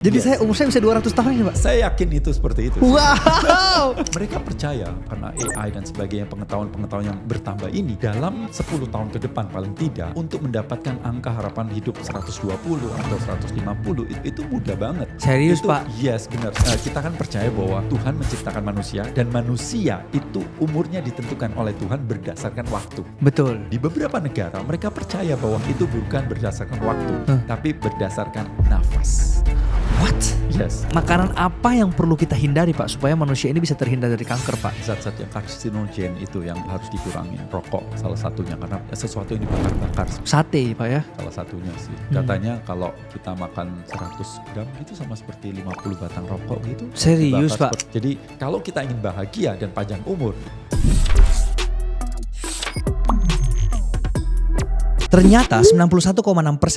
Jadi umur saya bisa 200 tahun ini, Pak? Saya yakin itu seperti itu. Wow! Mereka percaya karena AI dan sebagainya, pengetahuan yang bertambah ini dalam 10 tahun ke depan paling tidak untuk mendapatkan angka harapan hidup 120 atau 150 itu mudah banget. Serius, itu, Pak? Yes, benar. Kita kan percaya bahwa Tuhan menciptakan manusia dan manusia itu umurnya ditentukan oleh Tuhan berdasarkan waktu. Betul. Di beberapa negara mereka percaya bahwa itu bukan berdasarkan waktu, tapi berdasarkan nafas. What? Yes. Makanan apa yang perlu kita hindari, Pak, supaya manusia ini bisa terhindar dari kanker, Pak? Zat-zat yang karsinogen itu yang harus dikurangi. Rokok salah satunya karena sesuatu yang dibakar-bakar. Sate, Pak ya? Salah satunya sih. Katanya kalau kita makan 100 gram itu sama seperti 50 batang rokok gitu. Serius, Pak? Jadi kalau kita ingin bahagia dan panjang umur. Ternyata 91,6%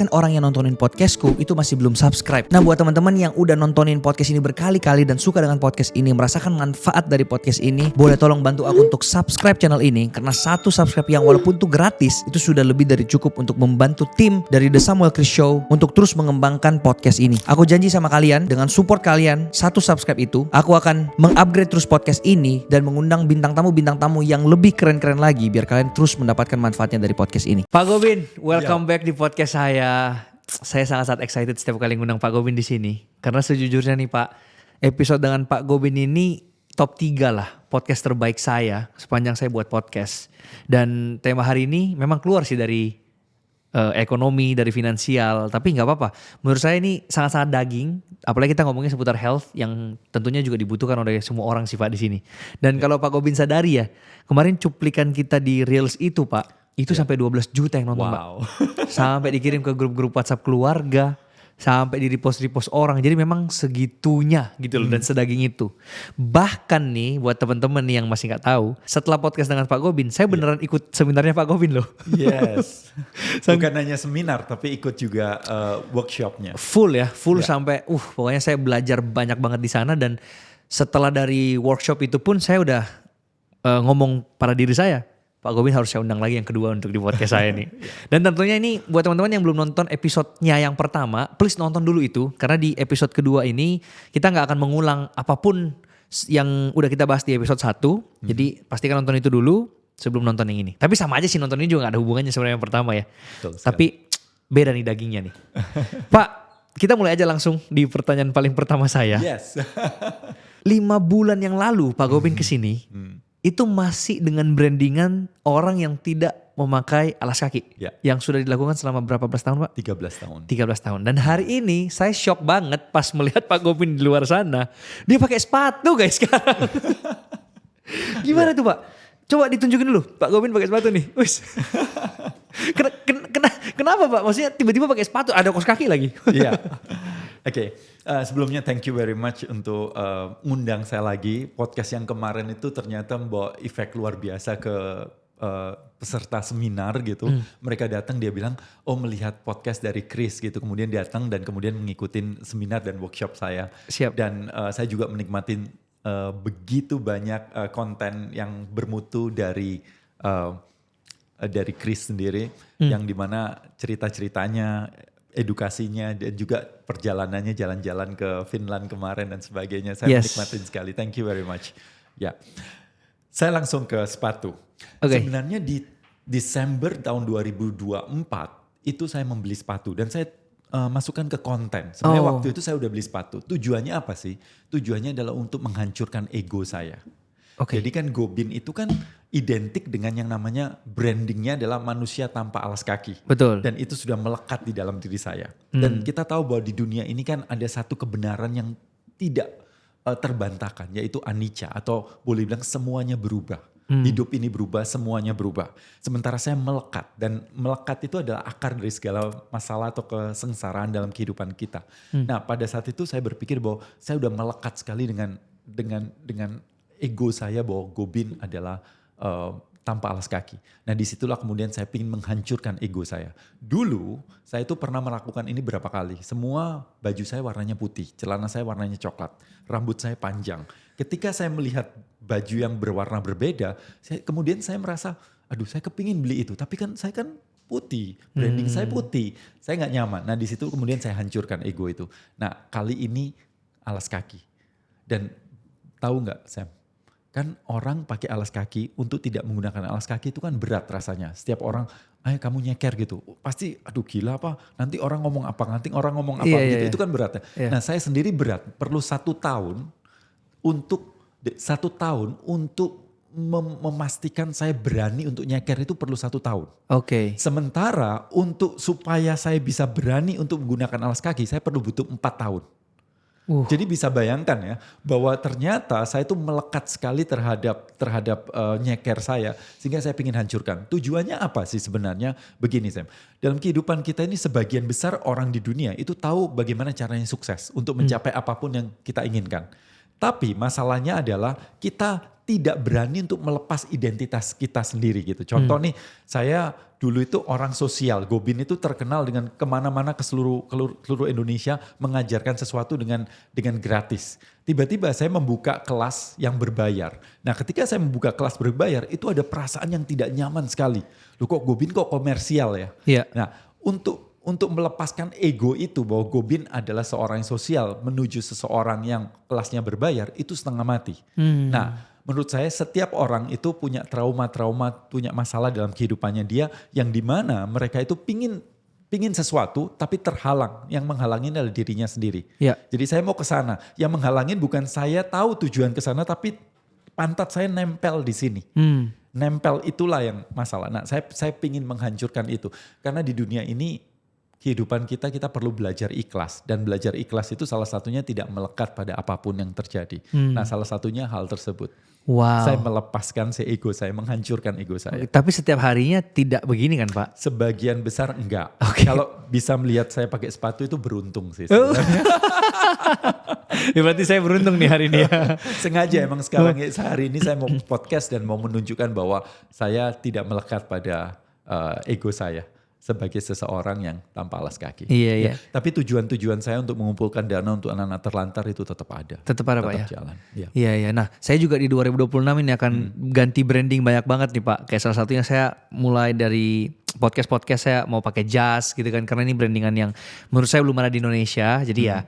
orang yang nontonin podcastku itu masih belum subscribe. Nah, buat teman-teman yang udah nontonin podcast ini berkali-kali dan suka dengan podcast ini, merasakan manfaat dari podcast ini, boleh tolong bantu aku untuk subscribe channel ini. Karena satu subscribe yang walaupun itu gratis, itu sudah lebih dari cukup untuk membantu tim dari The Samuel Chris Show untuk terus mengembangkan podcast ini. Aku janji sama kalian, dengan support kalian, satu subscribe itu, aku akan mengupgrade terus podcast ini dan mengundang bintang tamu yang lebih keren-keren lagi biar kalian terus mendapatkan manfaatnya dari podcast ini. Pak Gobin, welcome back di podcast saya. Saya sangat excited setiap kali ngundang Pak Gobin di sini. Karena sejujurnya nih Pak, episode dengan Pak Gobin ini top 3 lah podcast terbaik saya sepanjang saya buat podcast. Dan tema hari ini memang keluar sih dari ekonomi, dari finansial. Tapi gak apa-apa. Menurut saya ini sangat-sangat daging. Apalagi kita ngomongin seputar health yang tentunya juga dibutuhkan oleh semua orang sih Pak di sini. Dan kalau Pak Gobin sadari ya, kemarin cuplikan kita di Reels itu Pak, itu sampai 12 juta yang nonton, Pak. Sampai dikirim ke grup-grup WhatsApp keluarga, sampai di repost orang. Jadi memang segitunya gitu loh, dan sedaging itu. Bahkan nih buat teman-teman yang masih gak tahu, setelah podcast dengan Pak Gobin, saya beneran ikut seminarnya Pak Gobin loh. Yes. Bukan hanya seminar, tapi ikut juga workshopnya. Full sampai pokoknya saya belajar banyak banget di sana. Dan setelah dari workshop itu pun saya udah ngomong pada diri saya, Pak Gobin harus saya undang lagi yang kedua untuk di podcast saya nih. Dan tentunya ini buat teman-teman yang belum nonton episodenya yang pertama, please nonton dulu itu. Karena di episode kedua ini kita gak akan mengulang apapun yang udah kita bahas di episode 1. Jadi pastikan nonton itu dulu sebelum nonton yang ini. Tapi sama aja sih, nonton ini juga gak ada hubungannya sebenarnya yang pertama ya. Tapi beda nih dagingnya nih. Pak, kita mulai aja langsung di pertanyaan paling pertama saya. Yes. 5 bulan yang lalu Pak Gobin kesini. Itu masih dengan brandingan orang yang tidak memakai alas kaki. Yang sudah dilakukan selama berapa belas tahun, Pak? 13 tahun. 13 tahun. Dan hari ini saya shock banget pas melihat Pak Gobin di luar sana. Dia pakai sepatu guys sekarang. Gimana tuh Pak? Coba ditunjukin dulu Pak Gobin pakai sepatu nih. Kenapa Pak? Maksudnya tiba-tiba pakai sepatu, ada kaos kaki lagi. Iya. Oke. Sebelumnya thank you very much untuk ngundang saya lagi. Podcast yang kemarin itu ternyata membawa efek luar biasa ke peserta seminar gitu. Mereka datang, dia bilang, melihat podcast dari Chris gitu. Kemudian datang dan kemudian mengikuti seminar dan workshop saya. Siap. Dan saya juga menikmatin begitu banyak konten yang bermutu dari Chris sendiri. Yang dimana cerita-ceritanya, edukasinya, dan juga perjalanannya jalan-jalan ke Finland kemarin dan sebagainya. Saya menikmatin sekali. Thank you very much. Ya, saya langsung ke sepatu. Sebenarnya di Desember tahun 2024 itu saya membeli sepatu dan saya masukkan ke konten. Sebenarnya waktu itu saya udah beli sepatu. Tujuannya apa sih? Tujuannya adalah untuk menghancurkan ego saya. Jadi kan Gobin itu kan identik dengan yang namanya brandingnya adalah manusia tanpa alas kaki. Betul. Dan itu sudah melekat di dalam diri saya. Dan kita tahu bahwa di dunia ini kan ada satu kebenaran yang tidak terbantahkan, yaitu anicca, atau boleh bilang semuanya berubah. Hidup ini berubah, semuanya berubah. Sementara saya melekat, dan melekat itu adalah akar dari segala masalah atau kesengsaraan dalam kehidupan kita. Nah, pada saat itu saya berpikir bahwa saya udah melekat sekali dengan ego saya bahwa Gobin adalah tanpa alas kaki. Nah, disitulah kemudian saya ingin menghancurkan ego saya. Dulu saya itu pernah melakukan ini berapa kali. Semua baju saya warnanya putih, celana saya warnanya coklat, rambut saya panjang. Ketika saya melihat baju yang berwarna berbeda, kemudian saya merasa, aduh saya kepingin beli itu. Tapi kan saya kan putih, branding saya putih, saya nggak nyaman. Nah di situ kemudian saya hancurkan ego itu. Nah kali ini alas kaki. Dan tahu nggak Sam, kan orang pakai alas kaki untuk tidak menggunakan alas kaki itu kan berat rasanya. Setiap orang, ayo kamu nyeker gitu. Pasti aduh gila apa, nanti orang ngomong apa, nanti orang ngomong apa gitu. Itu kan berat. Nah saya sendiri berat, perlu 1 tahun untuk memastikan saya berani untuk nyeker itu perlu 1 tahun. Oke. Sementara untuk supaya saya bisa berani untuk menggunakan alas kaki, saya butuh 4 tahun. Jadi bisa bayangkan ya bahwa ternyata saya itu melekat sekali terhadap nyeker saya sehingga saya ingin hancurkan. Tujuannya apa sih sebenarnya? Begini Sam, dalam kehidupan kita ini sebagian besar orang di dunia itu tahu bagaimana caranya sukses untuk mencapai apapun yang kita inginkan. Tapi masalahnya adalah kita tidak berani untuk melepas identitas kita sendiri gitu. Contoh nih, saya dulu itu orang sosial. Gobin itu terkenal dengan kemana-mana ke seluruh Indonesia mengajarkan sesuatu dengan gratis. Tiba-tiba saya membuka kelas yang berbayar. Nah ketika saya membuka kelas berbayar itu ada perasaan yang tidak nyaman sekali. Loh kok Gobin kok komersial ya? Iya. Nah untuk melepaskan ego itu bahwa Gobin adalah seorang yang sosial menuju seseorang yang kelasnya berbayar itu setengah mati. Nah menurut saya setiap orang itu punya trauma-trauma, punya masalah dalam kehidupannya dia yang dimana mereka itu pingin sesuatu tapi terhalang. Yang menghalangin adalah dirinya sendiri. Ya. Jadi saya mau ke sana. Yang menghalangin bukan saya tahu tujuan ke sana tapi pantat saya nempel di sini. Nempel itulah yang masalah. Nah saya pingin menghancurkan itu. Karena di dunia ini kehidupan kita perlu belajar ikhlas. Dan belajar ikhlas itu salah satunya tidak melekat pada apapun yang terjadi. Nah salah satunya hal tersebut. Wow. Saya melepaskan ego saya, menghancurkan ego saya. Tapi setiap harinya tidak begini kan Pak? Sebagian besar enggak. Okay. Kalau bisa melihat saya pakai sepatu itu beruntung sih sebenarnya. Ya berarti saya beruntung nih hari ini ya. Sengaja emang sekarang hari ini saya mau podcast dan mau menunjukkan bahwa saya tidak melekat pada ego saya sebagai seseorang yang tanpa alas kaki. Iya, iya. Tapi tujuan-tujuan saya untuk mengumpulkan dana untuk anak-anak terlantar itu tetap ada. Tetap ada Pak ya? Jalan. Iya. Iya, iya. Nah saya juga di 2026 ini akan ganti branding banyak banget nih Pak. Kayak salah satunya saya mulai dari podcast saya mau pakai jas gitu kan. Karena ini brandingan yang menurut saya belum ada di Indonesia. Jadi ya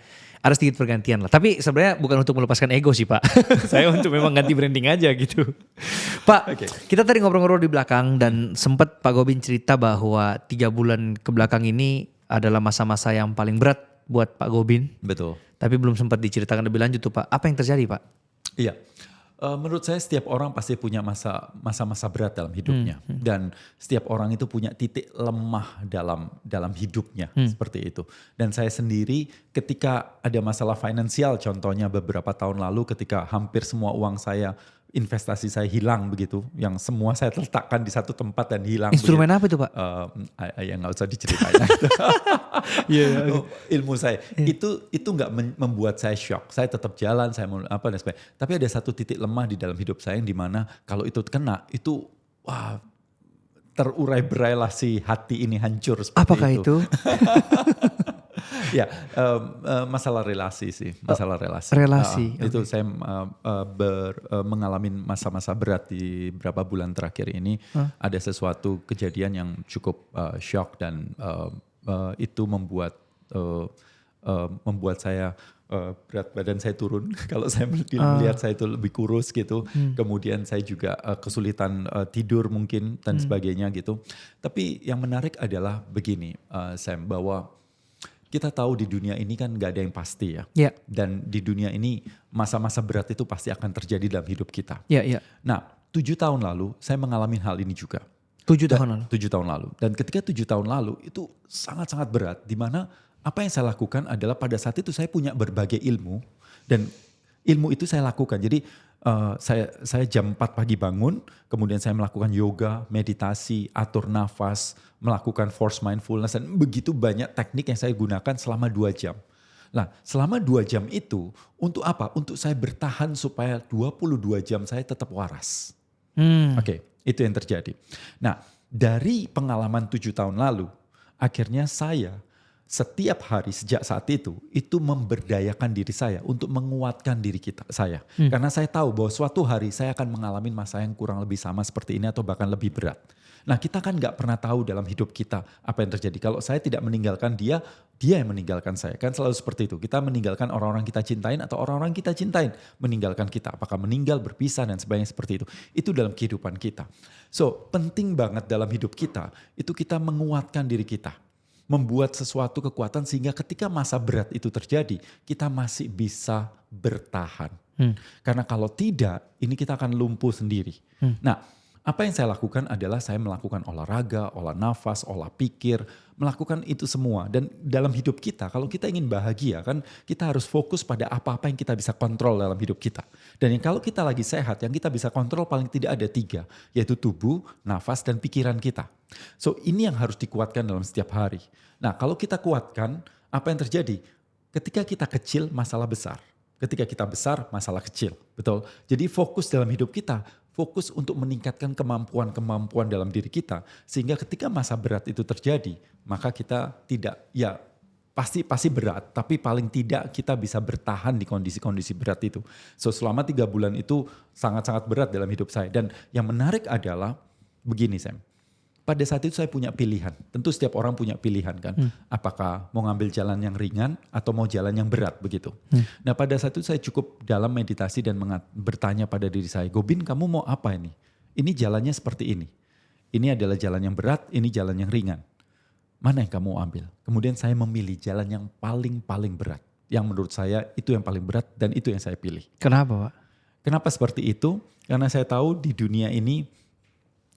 ada sedikit pergantian lah. Tapi sebenarnya bukan untuk melepaskan ego sih Pak. Saya untuk memang ganti branding aja gitu. Pak, kita tadi ngobrol-ngobrol di belakang dan sempat Pak Gobin cerita bahwa 3 bulan ke belakang ini adalah masa-masa yang paling berat buat Pak Gobin. Betul. Tapi belum sempat diceritakan lebih lanjut tuh Pak. Apa yang terjadi Pak? Iya. Menurut saya setiap orang pasti punya masa-masa berat dalam hidupnya. Dan setiap orang itu punya titik lemah dalam hidupnya seperti itu. Dan saya sendiri ketika ada masalah finansial contohnya beberapa tahun lalu ketika hampir semua uang saya, investasi saya hilang begitu. Yang semua saya letakkan di satu tempat dan hilang. Instrumen apa itu Pak? Ya gak usah diceritain. Ilmu saya. Itu gak membuat saya shock. Saya tetap jalan, saya mau apa dan sebagainya. Tapi ada satu titik lemah di dalam hidup saya yang dimana kalau itu kena itu wah terurai-berailah si hati ini hancur seperti Apakah itu? Ya, masalah relasi sih, masalah relasi. Relasi. Itu saya mengalami masa-masa berat di beberapa bulan terakhir ini. Ada sesuatu kejadian yang cukup shock dan itu membuat saya berat badan saya turun. Kalau saya melihat saya itu lebih kurus gitu. Kemudian saya juga kesulitan tidur mungkin dan sebagainya gitu. Tapi yang menarik adalah begini, Sam, bahwa kita tahu di dunia ini kan gak ada yang pasti ya. Yeah. Dan di dunia ini masa-masa berat itu pasti akan terjadi dalam hidup kita. Iya, iya. Nah 7 tahun lalu saya mengalami hal ini juga. 7 tahun lalu? 7 tahun lalu. Dan ketika 7 tahun lalu itu sangat-sangat berat. Dimana apa yang saya lakukan adalah pada saat itu saya punya berbagai ilmu. Dan ilmu itu saya lakukan. Jadi saya jam 4 pagi bangun, kemudian saya melakukan yoga, meditasi, atur nafas, melakukan force mindfulness, dan begitu banyak teknik yang saya gunakan selama 2 jam. Nah selama 2 jam itu untuk apa? Untuk saya bertahan supaya 22 jam saya tetap waras. Oke, itu yang terjadi. Nah dari pengalaman 7 tahun lalu, akhirnya saya setiap hari sejak saat itu memberdayakan diri saya untuk menguatkan diri saya. Karena saya tahu bahwa suatu hari saya akan mengalami masa yang kurang lebih sama seperti ini atau bahkan lebih berat. Nah kita kan gak pernah tahu dalam hidup kita apa yang terjadi. Kalau saya tidak meninggalkan dia, dia yang meninggalkan saya. Kan selalu seperti itu. Kita meninggalkan orang-orang kita cintain atau orang-orang kita cintain meninggalkan kita. Apakah meninggal, berpisah dan sebagainya seperti itu. Itu dalam kehidupan kita. So penting banget dalam hidup kita itu kita menguatkan diri kita. Membuat sesuatu kekuatan sehingga ketika masa berat itu terjadi kita masih bisa bertahan. Karena kalau tidak ini kita akan lumpuh sendiri. Nah apa yang saya lakukan adalah saya melakukan olahraga, olah nafas, olah pikir, melakukan itu semua. Dan dalam hidup kita, kalau kita ingin bahagia kan kita harus fokus pada apa-apa yang kita bisa kontrol dalam hidup kita. Dan yang kalau kita lagi sehat, yang kita bisa kontrol paling tidak ada 3, yaitu tubuh, nafas, dan pikiran kita. So ini yang harus dikuatkan dalam setiap hari. Nah kalau kita kuatkan, apa yang terjadi? Ketika kita kecil, masalah besar. Ketika kita besar, masalah kecil. Betul? Jadi fokus dalam hidup kita, fokus untuk meningkatkan kemampuan-kemampuan dalam diri kita. Sehingga ketika masa berat itu terjadi, maka kita tidak, ya pasti berat. Tapi paling tidak kita bisa bertahan di kondisi-kondisi berat itu. So selama 3 bulan itu sangat-sangat berat dalam hidup saya. Dan yang menarik adalah, begini Sam. Pada saat itu saya punya pilihan. Tentu setiap orang punya pilihan kan. Apakah mau ngambil jalan yang ringan atau mau jalan yang berat begitu. Nah pada saat itu saya cukup dalam meditasi dan bertanya pada diri saya. Gobin kamu mau apa ini? Ini jalannya seperti ini. Ini adalah jalan yang berat, ini jalan yang ringan. Mana yang kamu ambil? Kemudian saya memilih jalan yang paling berat. Yang menurut saya itu yang paling berat dan itu yang saya pilih. Kenapa Pak? Kenapa seperti itu? Karena saya tahu di dunia ini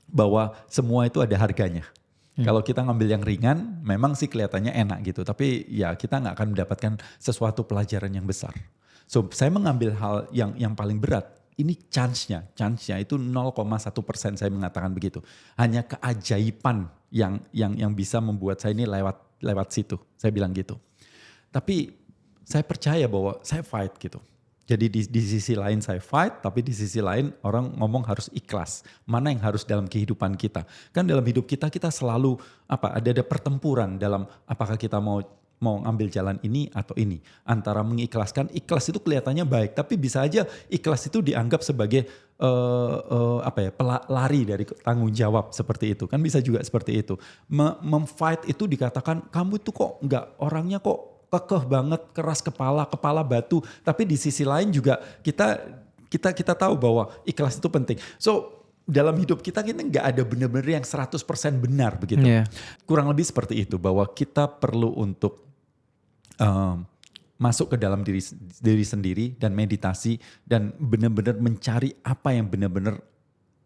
bahwa semua itu ada harganya. Kalau kita ngambil yang ringan, memang sih kelihatannya enak gitu. Tapi ya kita gak akan mendapatkan sesuatu pelajaran yang besar. So saya mengambil hal yang paling berat. Ini chance-nya itu 0,1% saya mengatakan begitu. Hanya keajaiban yang bisa membuat saya ini lewat situ. Saya bilang gitu. Tapi saya percaya bahwa saya fight gitu. Jadi di sisi lain saya fight, tapi di sisi lain orang ngomong harus ikhlas. Mana yang harus dalam kehidupan kita. Kan dalam hidup kita selalu ada pertempuran dalam apakah kita mau ambil jalan ini atau ini. Antara mengikhlaskan, ikhlas itu kelihatannya baik. Tapi bisa aja ikhlas itu dianggap sebagai pelari dari tanggung jawab seperti itu. Kan bisa juga seperti itu. Memfight itu dikatakan kamu itu kok orangnya kok kekeh banget, keras kepala batu. Tapi di sisi lain juga kita tahu bahwa ikhlas itu penting. So dalam hidup kita nggak ada benar-benar yang 100% benar begitu. Yeah. Kurang lebih seperti itu, bahwa kita perlu untuk masuk ke dalam diri sendiri dan meditasi dan benar-benar mencari apa yang benar-benar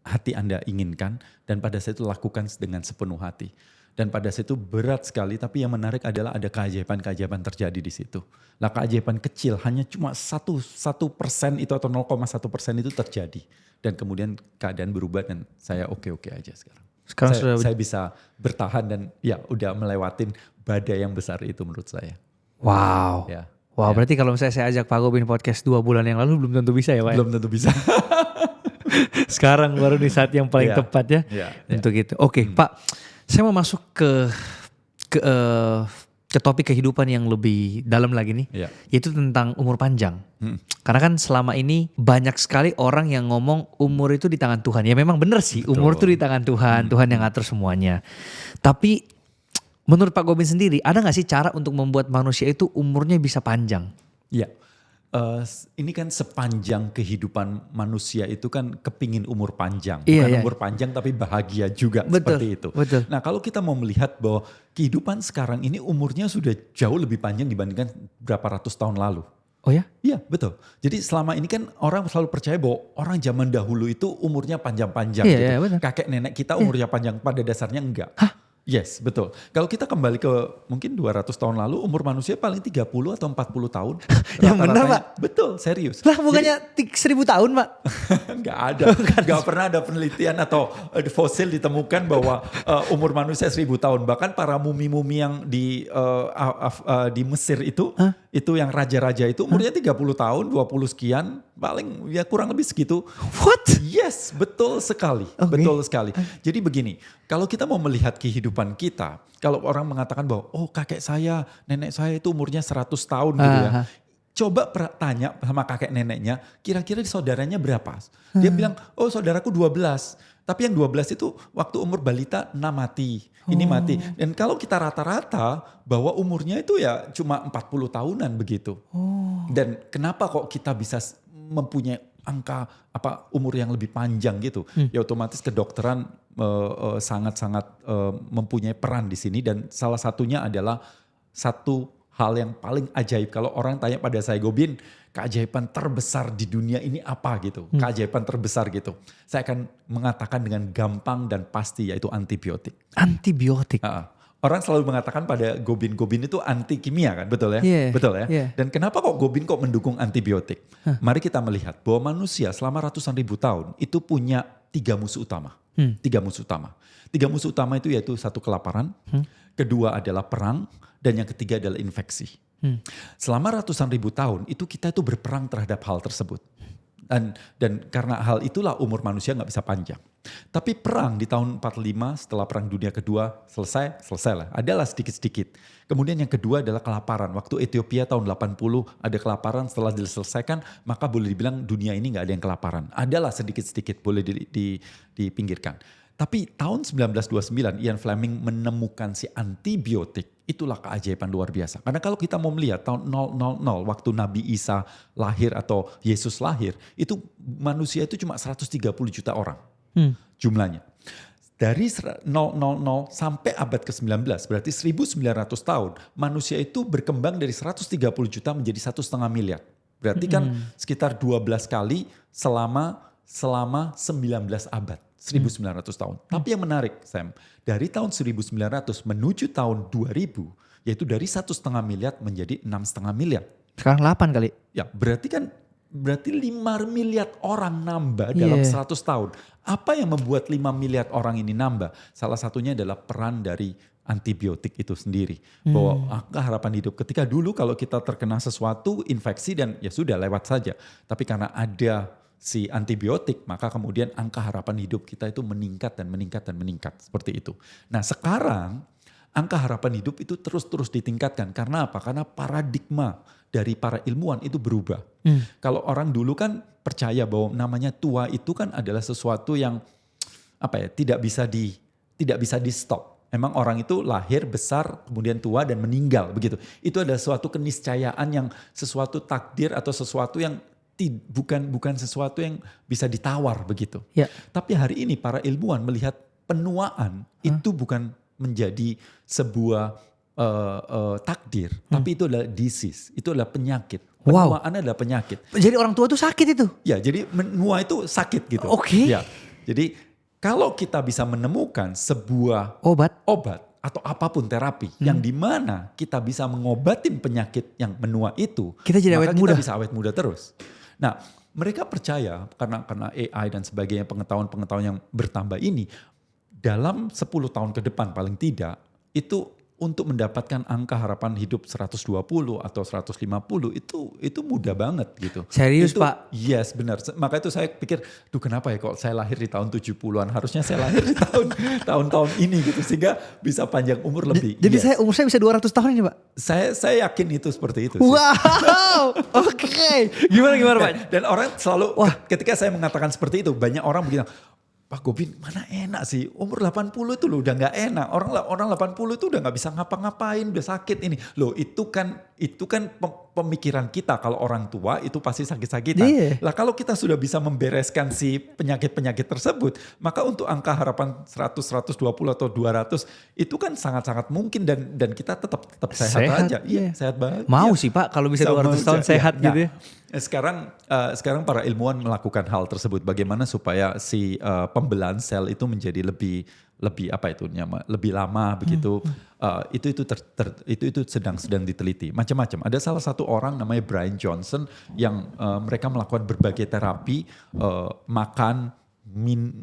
hati Anda inginkan dan pada saat itu lakukan dengan sepenuh hati. Dan pada saat itu berat sekali, tapi yang menarik adalah ada keajaiban-keajaiban terjadi di situ. Nah keajaiban kecil hanya cuma 1% itu atau 0,1% itu terjadi. Dan kemudian keadaan berubah dan saya oke-oke aja sekarang. Saya bisa bertahan dan ya udah melewatin badai yang besar itu menurut saya. Wow. Ya. Wow, berarti kalau misalnya saya ajak Pak Gobin podcast 2 bulan yang lalu belum tentu bisa ya Pak? Belum tentu bisa. Sekarang baru di saat yang paling tepat ya untuk itu. Oke, Pak. Saya mau masuk ke topik kehidupan yang lebih dalam lagi nih, yaitu tentang umur panjang. Karena kan selama ini banyak sekali orang yang ngomong umur itu di tangan Tuhan. Ya memang benar sih, umur itu di tangan Tuhan, Tuhan yang ngatur semuanya. Tapi menurut Pak Gobin sendiri, ada gak sih cara untuk membuat manusia itu umurnya bisa panjang? Iya. Ini kan sepanjang kehidupan manusia itu kan kepingin umur panjang. Bukan umur panjang tapi bahagia juga, seperti itu. Betul. Nah kalau kita mau melihat bahwa kehidupan sekarang ini umurnya sudah jauh lebih panjang dibandingkan berapa ratus tahun lalu. Oh ya? Iya betul. Jadi selama ini kan orang selalu percaya bahwa orang zaman dahulu itu umurnya panjang-panjang gitu. Betul. Kakek nenek kita umurnya panjang, pada dasarnya enggak. Hah? Yes, betul. Kalau kita kembali ke mungkin 200 tahun lalu, umur manusia paling 30 atau 40 tahun. Yang benar Pak? Betul, serius. Lah bukannya 1000 tahun Pak? Enggak ada. Enggak pernah ada penelitian atau fosil ditemukan bahwa umur manusia 1000 tahun. Bahkan para mumi-mumi yang di Mesir itu yang raja-raja itu umurnya 30 tahun, 20 sekian, paling ya kurang lebih segitu. What? Yes, betul sekali. Okay. Betul sekali. Jadi begini, kalau kita mau melihat kehidupan kita, kalau orang mengatakan bahwa oh kakek saya, nenek saya itu umurnya 100 tahun gitu ya. Coba tanya sama kakek neneknya, kira-kira saudaranya berapa? Dia bilang, oh saudaraku 12. Tapi yang 12 itu waktu umur balita 6 mati, ini mati. Dan kalau kita rata-rata bahwa umurnya itu ya cuma 40 tahunan begitu. Dan kenapa kok kita bisa mempunyai angka umur yang lebih panjang gitu? Ya otomatis kedokteran sangat-sangat mempunyai peran di sini, dan salah satunya adalah satu hal yang paling ajaib. Kalau orang tanya pada saya, Gobin, keajaiban terbesar di dunia ini apa gitu? Keajaiban terbesar gitu. Saya akan mengatakan dengan gampang dan pasti, yaitu antibiotik. Antibiotik. Orang selalu mengatakan pada Gobin itu anti kimia kan, betul ya? Yeah, betul ya? yeah. Dan kenapa kok Gobin kok mendukung antibiotik? Mari kita melihat bahwa manusia selama ratusan ribu tahun itu punya 3 musuh utama. 3 musuh utama. 3 musuh utama itu yaitu satu kelaparan, kedua adalah perang, dan yang ketiga adalah infeksi. Selama ratusan ribu tahun itu kita itu berperang terhadap hal tersebut. Dan karena hal itulah umur manusia gak bisa panjang. Tapi perang di tahun 45 setelah perang dunia kedua selesai lah. Adalah sedikit-sedikit. Kemudian yang kedua adalah kelaparan. Waktu Ethiopia tahun 80 ada kelaparan, setelah diselesaikan maka boleh dibilang dunia ini gak ada yang kelaparan. Adalah sedikit-sedikit boleh dipinggirkan. Tapi tahun 1929 Ian Fleming menemukan si antibiotik. Itulah keajaiban luar biasa. Karena kalau kita mau melihat tahun 000 waktu Nabi Isa lahir atau Yesus lahir, itu manusia itu cuma 130 juta orang jumlahnya. Dari 000 sampai abad ke-19, berarti 1900 tahun, manusia itu berkembang dari 130 juta menjadi 1,5 miliar. Berarti kan sekitar 12 kali selama 19 abad. 1900 tahun. Tapi yang menarik, Sam, dari tahun 1900 menuju tahun 2000, yaitu dari 1,5 miliar menjadi 6,5 miliar. Sekarang 8 kali. Ya, berarti 5 miliar orang nambah dalam 100 tahun. Apa yang membuat 5 miliar orang ini nambah? Salah satunya adalah peran dari antibiotik itu sendiri. Bahwa angka harapan hidup ketika dulu kalau kita terkena sesuatu, infeksi dan ya sudah lewat saja. Tapi karena ada si antibiotik, maka kemudian angka harapan hidup kita itu meningkat dan meningkat dan meningkat. Seperti itu. Nah sekarang angka harapan hidup itu terus ditingkatkan. Karena apa? Karena paradigma dari para ilmuwan itu berubah. Kalau orang dulu kan percaya bahwa namanya tua itu kan adalah sesuatu yang tidak bisa di stop. Memang orang itu lahir, besar, kemudian tua dan meninggal begitu. Itu adalah suatu keniscayaan yang sesuatu takdir atau sesuatu yang bukan sesuatu yang bisa ditawar begitu. Ya. Tapi hari ini para ilmuwan melihat penuaan itu bukan menjadi sebuah takdir, tapi itu adalah disease, itu adalah penyakit. Penuaan adalah penyakit. Jadi orang tua itu sakit itu? Ya, jadi menua itu sakit gitu. Oke. Ya, jadi kalau kita bisa menemukan sebuah obat atau apapun terapi yang dimana kita bisa mengobatin penyakit yang menua itu, kita jadi awet muda. Kita bisa awet muda terus. Nah, mereka percaya karena AI dan sebagainya, pengetahuan yang bertambah ini, dalam 10 tahun ke depan paling tidak, itu untuk mendapatkan angka harapan hidup 120 atau 150 itu mudah banget gitu. Serius itu, Pak? Yes, benar. Maka itu saya pikir, kenapa ya kok saya lahir di tahun 70-an, harusnya saya lahir di tahun-tahun ini gitu sehingga bisa panjang umur lebih. Jadi umur saya bisa 200 tahun ini Pak? Saya yakin itu seperti itu. Wow, oke. Gimana Pak? Dan orang selalu ketika saya mengatakan seperti itu, banyak orang bilang, Pak Gobin mana enak sih, umur 80 itu loh udah gak enak. Orang 80 itu udah gak bisa ngapa-ngapain, udah sakit ini. Loh itu kan pemikiran kita, kalau orang tua itu pasti sakit-sakitan. Lah kalau kita sudah bisa membereskan si penyakit-penyakit tersebut, maka untuk angka harapan 100, 120 atau 200 itu kan sangat-sangat mungkin dan kita tetap sehat aja. Iya, sehat banget. Mau sih Pak kalau bisa 200 tahun sehat gitu ya. Sekarang para ilmuwan melakukan hal tersebut, bagaimana supaya si pembelahan sel itu menjadi lebih lama begitu. Itu sedang diteliti macam-macam. Ada salah satu orang namanya Brian Johnson yang mereka melakukan berbagai terapi,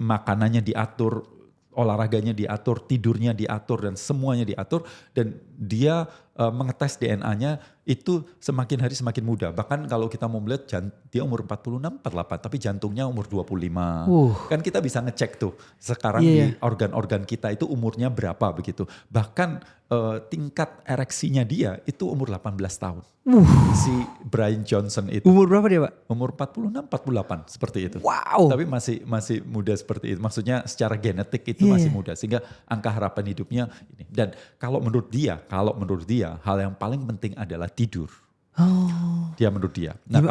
makanannya diatur, olahraganya diatur, tidurnya diatur dan semuanya diatur, dan dia mengetes DNA-nya itu semakin hari semakin muda. Bahkan kalau kita mau melihat dia umur 46, 48 tapi jantungnya umur 25. Kan kita bisa ngecek tuh sekarang di organ-organ kita itu umurnya berapa begitu. Bahkan tingkat ereksinya dia itu umur 18 tahun. Si Brian Johnson itu. Umur berapa dia, Pak? Umur 46, 48 seperti itu. Wow. Tapi masih muda seperti itu. Maksudnya secara genetik itu masih muda sehingga angka harapan hidupnya ini. Dan kalau menurut dia hal yang paling penting adalah tidur. Dia menurut dia. Nah,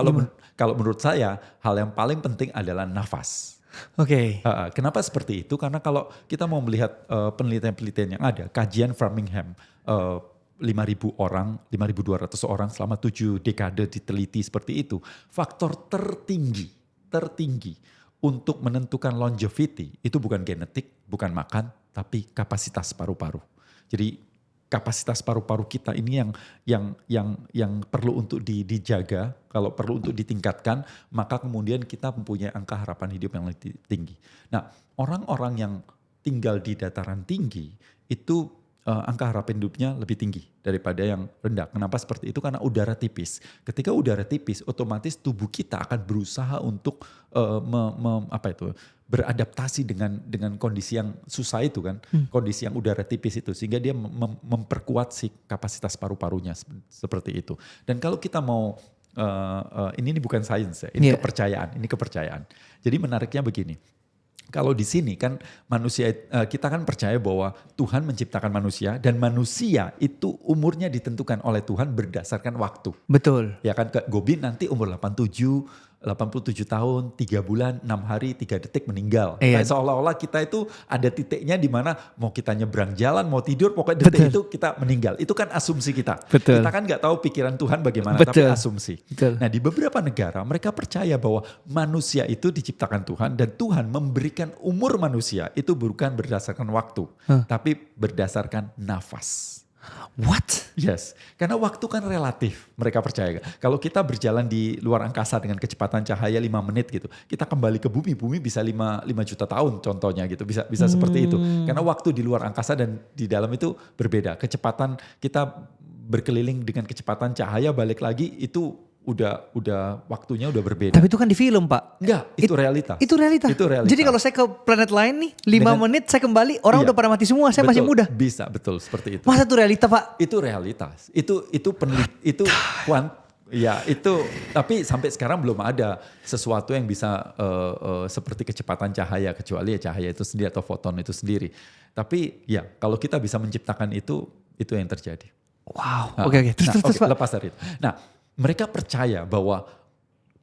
kalau menurut saya hal yang paling penting adalah nafas. Oke. Kenapa seperti itu? Karena kalau kita mau melihat penelitian-penelitian yang ada, kajian Framingham 5.000 orang, 5.200 orang selama 7 dekade diteliti seperti itu. Faktor tertinggi untuk menentukan longevity itu bukan genetik, bukan makan, tapi kapasitas paru-paru. Jadi kapasitas paru-paru kita ini yang perlu untuk dijaga, kalau perlu untuk ditingkatkan, maka kemudian kita mempunyai angka harapan hidup yang lebih tinggi. Nah, orang-orang yang tinggal di dataran tinggi itu angka harapan hidupnya lebih tinggi daripada yang rendah. Kenapa seperti itu? Karena udara tipis. Ketika udara tipis, otomatis tubuh kita akan berusaha untuk beradaptasi dengan kondisi yang susah itu kan, kondisi yang udara tipis itu, sehingga dia memperkuat si kapasitas paru-parunya seperti itu. Dan kalau kita mau ini bukan sains ya, ini kepercayaan. Jadi menariknya begini. Kalau di sini kan manusia, kita kan percaya bahwa Tuhan menciptakan manusia dan manusia itu umurnya ditentukan oleh Tuhan berdasarkan waktu. Betul. Ya kan, Gobin nanti umur 87 tahun, 3 bulan, 6 hari, 3 detik meninggal. Nah, seolah-olah kita itu ada titiknya di mana mau kita nyebrang jalan, mau tidur, pokoknya detik itu kita meninggal. Itu kan asumsi kita. Betul. Kita kan gak tahu pikiran Tuhan bagaimana, Betul. tapi asumsi. Betul. Nah, di beberapa negara mereka percaya bahwa manusia itu diciptakan Tuhan dan Tuhan memberikan umur manusia itu bukan berdasarkan waktu, tapi berdasarkan nafas. What? Yes, karena waktu kan relatif, mereka percaya. Kalau kita berjalan di luar angkasa dengan kecepatan cahaya 5 menit gitu, kita kembali ke bumi bisa 5 juta tahun contohnya gitu, bisa seperti itu. Karena waktu di luar angkasa dan di dalam itu berbeda. Kecepatan kita berkeliling dengan kecepatan cahaya balik lagi itu udah waktunya udah berbeda. Tapi itu kan di film, Pak. Enggak, itu realita. Itu realita. Jadi kalau saya ke planet lain nih, 5 menit saya kembali, orang udah pada mati semua, saya masih muda. Bisa, betul seperti itu. Masa itu realita, Pak? Itu realitas. Itu tapi sampai sekarang belum ada sesuatu yang bisa seperti kecepatan cahaya, kecuali ya cahaya itu sendiri atau foton itu sendiri. Tapi ya kalau kita bisa menciptakan itu yang terjadi. Wow. Oke. Terus Pak. Lepas dari itu. Nah, mereka percaya bahwa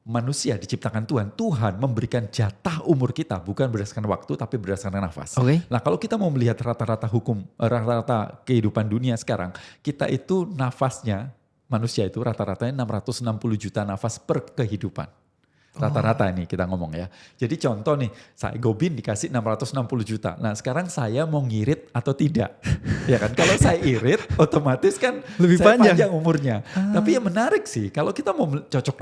manusia diciptakan Tuhan memberikan jatah umur kita bukan berdasarkan waktu tapi berdasarkan nafas. Nah, kalau kita mau melihat rata-rata kehidupan dunia sekarang, kita itu nafasnya, manusia itu rata-ratanya 660 juta nafas per kehidupan. Rata-rata ini kita ngomong ya. Jadi contoh nih, saya Gobin dikasih 660 juta. Nah, sekarang saya mau ngirit atau tidak? Ya kan, kalau saya irit otomatis kan lebih panjang umurnya. Tapi yang menarik sih, kalau kita mau cocok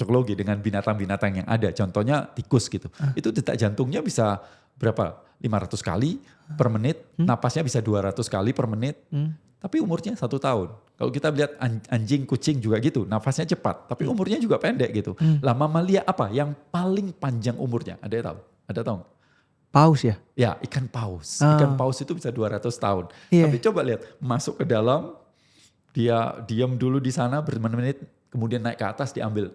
logi dengan binatang-binatang yang ada. Contohnya tikus gitu. Itu detak jantungnya bisa berapa? 500 kali per menit. Napasnya bisa 200 kali per menit. Tapi umurnya 1 tahun. Kalau kita lihat anjing, kucing juga gitu, nafasnya cepat, tapi umurnya juga pendek gitu. Lah mamalia apa yang paling panjang umurnya? Ada yang tahu? Ada tahu? Paus ya? Ya, ikan paus. Ikan paus itu bisa 200 tahun. Tapi coba lihat, masuk ke dalam, dia diam dulu di sana bermenit-menit, kemudian naik ke atas, diambil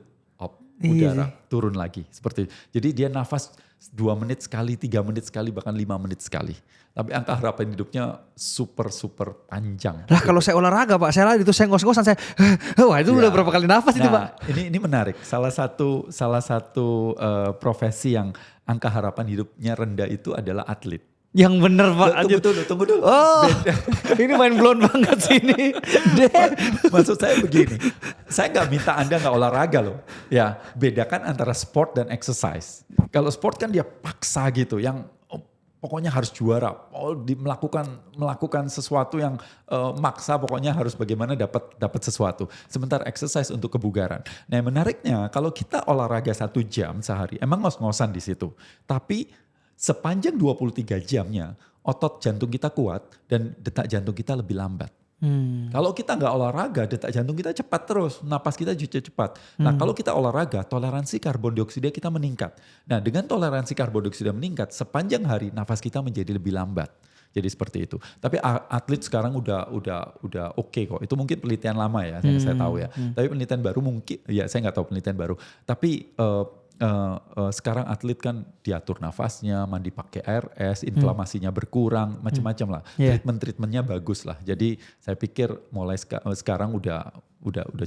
udara, turun lagi. Seperti itu. Jadi dia nafas 2 menit sekali, 3 menit sekali, bahkan 5 menit sekali. Tapi angka harapan hidupnya super panjang. Lah kalau saya olahraga Pak, saya lari itu saya ngos-ngosan, wah itu udah berapa kali nafas itu Pak. Ini menarik. Salah satu profesi yang angka harapan hidupnya rendah itu adalah atlet. Yang bener Pak. Tunggu dulu. Oh, ini main blown banget sih ini. Maksud saya begini, saya gak minta Anda gak olahraga loh. Ya, bedakan antara sport dan exercise. Kalau sport kan dia paksa gitu, yang pokoknya harus juara, melakukan sesuatu yang maksa, pokoknya harus bagaimana dapat sesuatu. Sementara exercise untuk kebugaran. Nah, yang menariknya kalau kita olahraga 1 jam sehari, emang ngos-ngosan di situ. Tapi sepanjang 23 jamnya otot jantung kita kuat dan detak jantung kita lebih lambat. Kalau kita nggak olahraga, detak jantung kita cepat terus, napas kita juga cepat. Nah kalau kita olahraga, toleransi karbon dioksida kita meningkat. Nah dengan toleransi karbon dioksida meningkat, sepanjang hari nafas kita menjadi lebih lambat. Jadi seperti itu. Tapi atlet sekarang udah oke kok. Itu mungkin penelitian lama ya, yang saya tahu ya. Tapi penelitian baru mungkin, ya saya nggak tahu penelitian baru. Tapi sekarang atlet kan diatur nafasnya, mandi pakai ARS, inflamasinya berkurang, macam-macam lah. Treatmentnya bagus lah. Jadi saya pikir mulai sekarang udah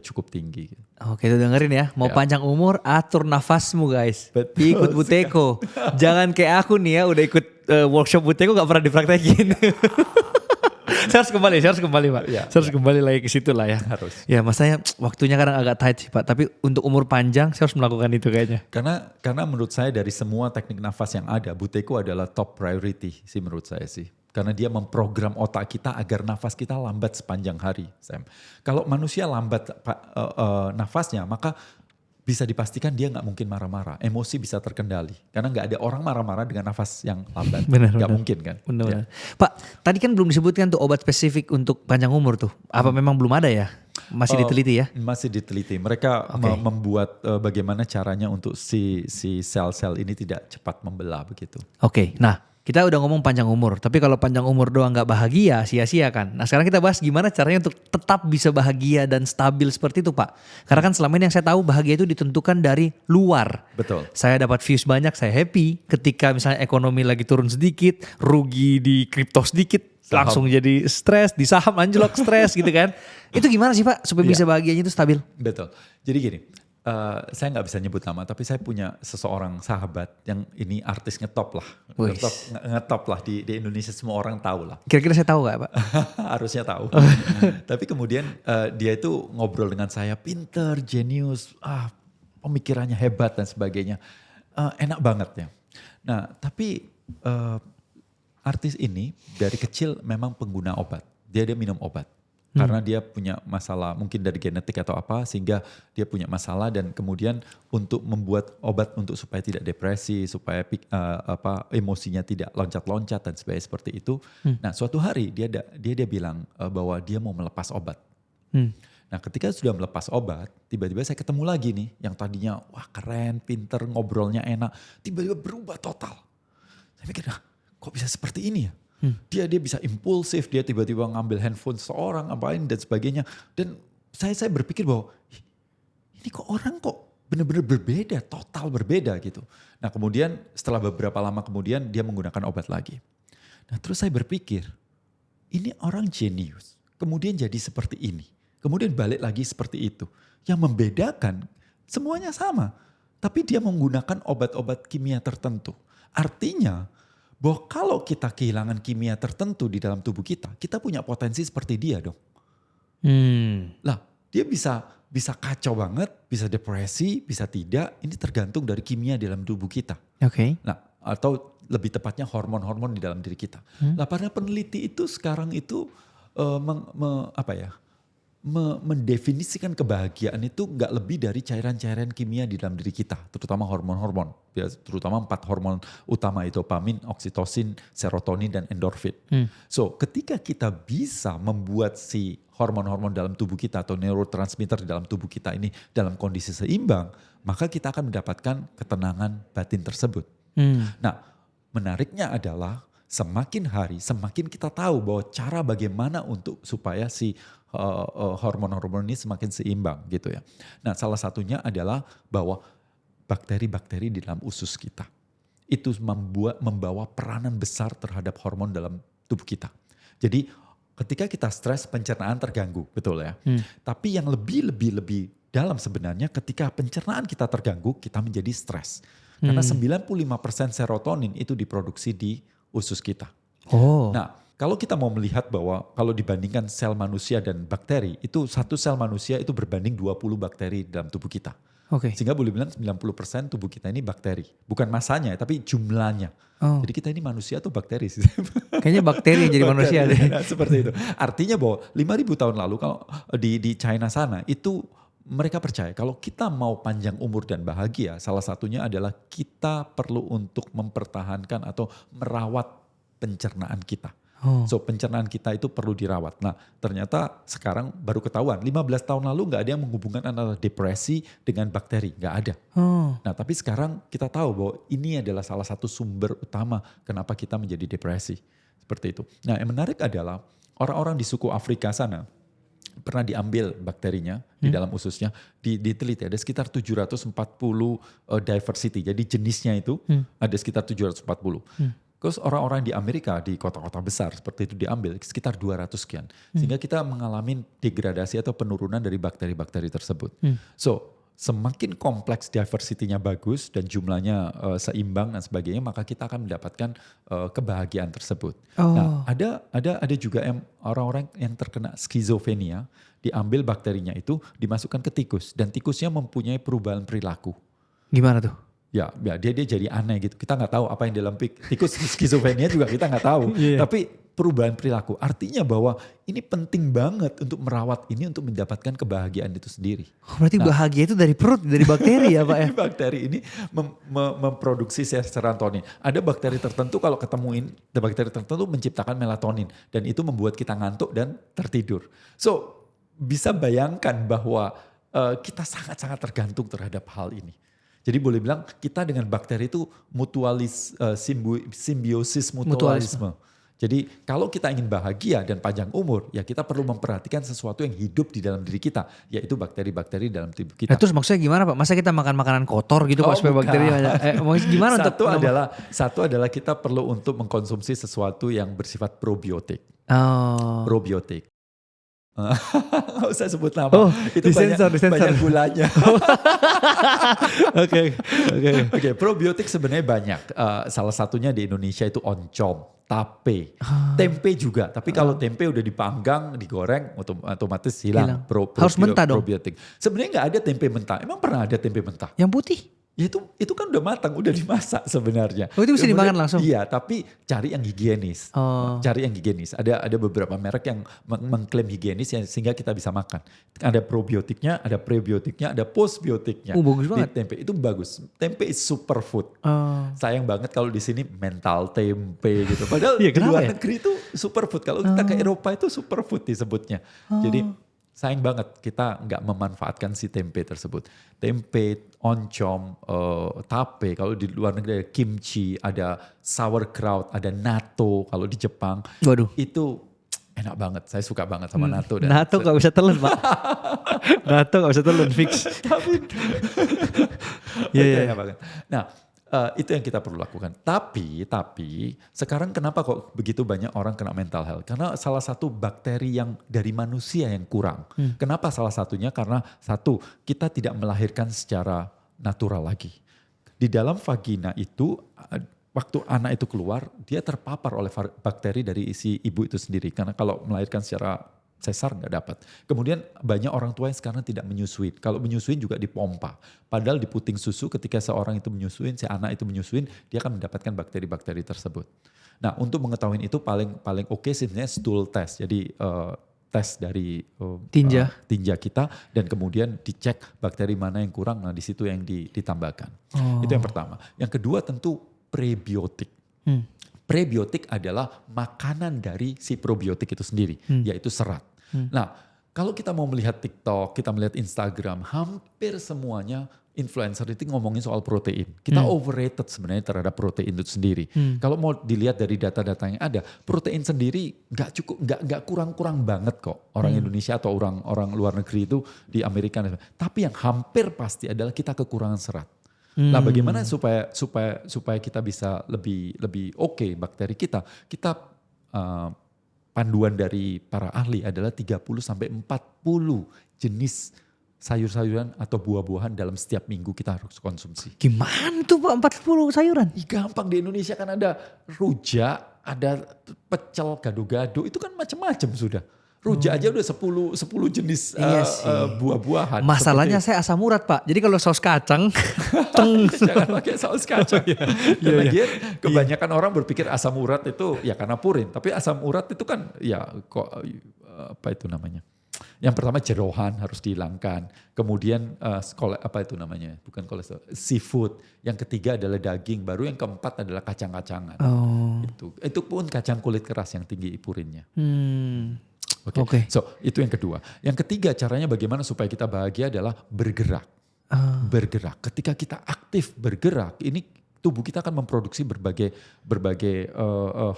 cukup tinggi. Oke, itu dengerin ya. Mau panjang umur, atur nafasmu guys. Ikut Buteyko. Jangan kayak aku nih ya, udah ikut workshop Buteyko gak pernah dipraktekin. Saya harus kembali Pak. Saya harus kembali lagi ke situ lah ya. Harus. Ya masanya waktunya kadang agak tight sih Pak. Tapi untuk umur panjang saya harus melakukan itu kayaknya. Karena menurut saya dari semua teknik nafas yang ada, Buteyko adalah top priority sih menurut saya sih. Karena dia memprogram otak kita agar nafas kita lambat sepanjang hari, Sam. Kalau manusia lambat nafasnya, maka bisa dipastikan dia nggak mungkin marah-marah. Emosi bisa terkendali. Karena nggak ada orang marah-marah dengan nafas yang lambat. Nggak mungkin kan. Benar. Pak, tadi kan belum disebutkan tuh obat spesifik untuk panjang umur tuh. Apa memang belum ada ya? Masih diteliti ya? Masih diteliti. Mereka membuat bagaimana caranya untuk si sel-sel ini tidak cepat membelah begitu. Oke, nah kita udah ngomong panjang umur, tapi kalau panjang umur doang gak bahagia, sia-sia kan. Nah sekarang kita bahas gimana caranya untuk tetap bisa bahagia dan stabil seperti itu Pak. Karena kan selama ini yang saya tahu bahagia itu ditentukan dari luar. Betul. Saya dapat views banyak, saya happy. Ketika misalnya ekonomi lagi turun sedikit, rugi di kripto sedikit, langsung jadi stres, di saham anjlok stres gitu kan. Itu gimana sih Pak supaya bisa bahagianya itu stabil? Betul. Jadi gini. Saya nggak bisa nyebut nama, tapi saya punya seseorang sahabat yang ini artis ngetop lah, ngetop lah di Indonesia, semua orang tahu lah. Kira-kira saya tahu nggak Pak? Harusnya tahu. Tapi kemudian dia itu ngobrol dengan saya, pinter, jenius, pemikirannya hebat dan sebagainya, enak banget ya. Nah tapi artis ini dari kecil memang pengguna obat, dia minum obat. Karena dia punya masalah mungkin dari genetik atau apa sehingga dia punya masalah dan kemudian untuk membuat obat untuk supaya tidak depresi, supaya emosinya tidak loncat-loncat dan sebagainya seperti itu. Nah suatu hari dia bilang bahwa dia mau melepas obat. Nah ketika sudah melepas obat, tiba-tiba saya ketemu lagi nih yang tadinya wah keren, pinter, ngobrolnya enak, tiba-tiba berubah total. Saya pikir kok bisa seperti ini ya? Dia bisa impulsif, dia tiba-tiba ngambil handphone seorang, apain dan sebagainya. Dan saya berpikir bahwa ini kok orang kok benar-benar berbeda, total berbeda gitu. Nah kemudian setelah beberapa lama kemudian dia menggunakan obat lagi. Nah terus saya berpikir, ini orang jenius, kemudian jadi seperti ini. Kemudian balik lagi seperti itu. Yang membedakan semuanya sama, tapi dia menggunakan obat-obat kimia tertentu. Artinya bahwa kalau kita kehilangan kimia tertentu di dalam tubuh kita punya potensi seperti dia dong. Lah dia bisa kacau banget, bisa depresi, bisa tidak. Ini tergantung dari kimia di dalam tubuh kita. Nah atau lebih tepatnya hormon-hormon di dalam diri kita. Lah para peneliti itu sekarang itu mendefinisikan kebahagiaan itu nggak lebih dari cairan-cairan kimia di dalam diri kita, terutama hormon-hormon, terutama 4 hormon utama itu dopamin, oksitosin, serotonin dan endorfin. So ketika kita bisa membuat si hormon-hormon dalam tubuh kita atau neurotransmitter di dalam tubuh kita ini dalam kondisi seimbang, maka kita akan mendapatkan ketenangan batin tersebut. Nah menariknya adalah semakin hari semakin kita tahu bahwa cara bagaimana untuk supaya si hormon-hormon ini semakin seimbang gitu ya. Nah salah satunya adalah bahwa bakteri-bakteri di dalam usus kita itu membawa peranan besar terhadap hormon dalam tubuh kita. Jadi ketika kita stres pencernaan terganggu, betul ya. Tapi yang lebih dalam sebenarnya ketika pencernaan kita terganggu kita menjadi stres. Karena 95% serotonin itu diproduksi di usus kita. Nah kalau kita mau melihat bahwa kalau dibandingkan sel manusia dan bakteri, itu satu sel manusia itu berbanding 20 bakteri dalam tubuh kita. Sehingga boleh bilang 90% tubuh kita ini bakteri. Bukan masanya tapi jumlahnya. Jadi kita ini manusia atau bakteri sih? Kayaknya bakteri yang jadi manusia deh. Nah, seperti itu. Artinya bahwa 5.000 tahun lalu kalau di China sana itu mereka percaya kalau kita mau panjang umur dan bahagia, salah satunya adalah kita perlu untuk mempertahankan atau merawat pencernaan kita. So pencernaan kita itu perlu dirawat. Nah ternyata sekarang baru ketahuan 15 tahun lalu nggak ada yang menghubungkan antara depresi dengan bakteri, nggak ada. Nah tapi sekarang kita tahu bahwa ini adalah salah satu sumber utama kenapa kita menjadi depresi. Seperti itu. Nah yang menarik adalah orang-orang di suku Afrika sana pernah diambil bakterinya di dalam ususnya, diteliti ada sekitar 740 diversity. Jadi jenisnya itu ada sekitar 740. Terus orang-orang di Amerika di kota-kota besar seperti itu diambil sekitar 200 sekian. Sehingga kita mengalami degradasi atau penurunan dari bakteri-bakteri tersebut. So semakin kompleks diversity-nya bagus dan jumlahnya seimbang dan sebagainya, maka kita akan mendapatkan kebahagiaan tersebut. Nah, ada juga orang-orang yang terkena skizofrenia, diambil bakterinya itu dimasukkan ke tikus dan tikusnya mempunyai perubahan perilaku. Gimana tuh? Ya dia jadi aneh gitu. Kita nggak tahu apa yang dalam tikus skizofrenia juga kita nggak tahu. Tapi perubahan perilaku artinya bahwa ini penting banget untuk merawat ini untuk mendapatkan kebahagiaan itu sendiri. Berarti bahagia itu dari perut, dari bakteri ya Pak ya? Bakteri ini memproduksi serotonin. Ada bakteri tertentu kalau ketemuin, bakteri tertentu menciptakan melatonin. Dan itu membuat kita ngantuk dan tertidur. So bisa bayangkan bahwa kita sangat-sangat tergantung terhadap hal ini. Jadi boleh bilang kita dengan bakteri itu simbiosis mutualisme. Jadi kalau kita ingin bahagia dan panjang umur, ya kita perlu memperhatikan sesuatu yang hidup di dalam diri kita, yaitu bakteri-bakteri dalam tubuh kita. Nah, terus maksudnya gimana Pak? Masa kita makan makanan kotor gitu Pak supaya bakteri gimana Satu adalah kita perlu untuk mengkonsumsi sesuatu yang bersifat probiotik. Probiotik. Nggak usah sebut nama. Itu banyak gulanya. Oke, probiotik sebenarnya banyak. Salah satunya di Indonesia itu oncom, tape, tempe juga. Tapi kalau tempe udah dipanggang, digoreng, otomatis hilang. Harus mentah dong. Probiotik. Sebenarnya nggak ada tempe mentah. Emang pernah ada tempe mentah? Yang putih? Ya itu kan udah matang, udah dimasak sebenarnya. Oh itu bisa dimakan langsung? Iya, tapi cari yang higienis. Cari yang higienis. Ada beberapa merek yang mengklaim higienis sehingga kita bisa makan. Ada probiotiknya, ada prebiotiknya, ada postbiotiknya. Bagus banget. Di tempe itu bagus. Tempe is superfood. Sayang banget kalau di sini mental tempe gitu. Padahal di luar negeri itu superfood. Kalau kita ke Eropa itu superfood disebutnya. Jadi sayang banget kita nggak memanfaatkan si tempe tersebut. Tempe, oncom, tape, kalau di luar negeri ada kimchi, ada sauerkraut, ada natto kalau di Jepang. Waduh. Itu enak banget, saya suka banget sama natto. Natto gak bisa telan Pak. Natto gak bisa telan, fix. Iya. Enak banget. Nah, itu yang kita perlu lakukan. Tapi sekarang kenapa kok begitu banyak orang kena mental health? Karena salah satu bakteri yang dari manusia yang kurang. Kenapa salah satunya? Karena satu, kita tidak melahirkan secara natural lagi. Di dalam vagina itu, waktu anak itu keluar, dia terpapar oleh bakteri dari isi ibu itu sendiri. Karena kalau melahirkan secara sesar nggak dapat. Kemudian banyak orang tua yang sekarang tidak menyusuin. Kalau menyusuin juga dipompa. Padahal di puting susu ketika seorang itu menyusuin, si anak itu menyusuin, dia akan mendapatkan bakteri-bakteri tersebut. Nah untuk mengetahui itu paling oke sebenarnya stool test. Jadi tes dari tinja kita dan kemudian dicek bakteri mana yang kurang. Nah di situ yang ditambahkan. Itu yang pertama. Yang kedua tentu prebiotik. Prebiotik adalah makanan dari si probiotik itu sendiri, yaitu serat. Nah, kalau kita mau melihat TikTok, kita melihat Instagram, hampir semuanya influencer itu ngomongin soal protein. Kita overrated sebenarnya terhadap protein itu sendiri. Kalau mau dilihat dari data-data yang ada, protein sendiri nggak cukup, nggak kurang-kurang banget kok. Orang Indonesia atau orang luar negeri itu di Amerika. Tapi yang hampir pasti adalah kita kekurangan serat. Nah, bagaimana supaya kita bisa lebih oke bakteri kita? Kita panduan dari para ahli adalah 30 sampai 40 jenis sayur-sayuran atau buah-buahan dalam setiap minggu kita harus konsumsi. Gimana tuh Pak 40 sayuran? Gampang, di Indonesia kan ada rujak, ada pecel, gado-gado, itu kan macam-macam sudah. Rujak aja udah 10 jenis buah-buahan. Masalahnya saya asam urat Pak. Jadi kalau saus kacang, jangan pakai saus kacang. Karena kebanyakan orang berpikir asam urat itu ya karena purin. Tapi asam urat itu kan ya kok apa itu namanya? Yang pertama jeroan harus dihilangkan. Kemudian bukan kolesterol, seafood. Yang ketiga adalah daging. Baru yang keempat adalah kacang-kacangan. Itu pun kacang kulit keras yang tinggi purinnya. Oke. So itu yang kedua. Yang ketiga caranya bagaimana supaya kita bahagia adalah bergerak. Bergerak. Ketika kita aktif bergerak, ini tubuh kita akan memproduksi berbagai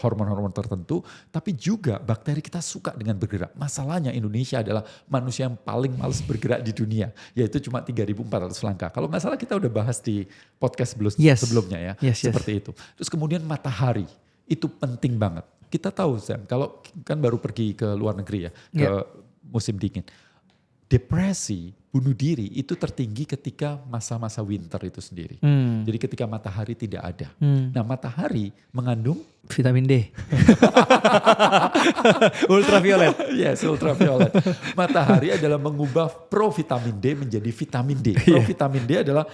hormon-hormon tertentu, tapi juga bakteri kita suka dengan bergerak. Masalahnya Indonesia adalah manusia yang paling malas bergerak di dunia, yaitu cuma 3.400 langkah. Kalau nggak salah kita udah bahas di podcast sebelumnya ya, seperti itu. Terus kemudian matahari, itu penting banget. Kita tahu Sam, kalau kan baru pergi ke luar negeri ya, ke musim dingin. Depresi, bunuh diri itu tertinggi ketika masa-masa winter itu sendiri. Jadi ketika matahari tidak ada. Nah matahari mengandung vitamin D. Ultraviolet. Yes, ultraviolet. Matahari adalah mengubah provitamin D menjadi vitamin D. Provitamin D adalah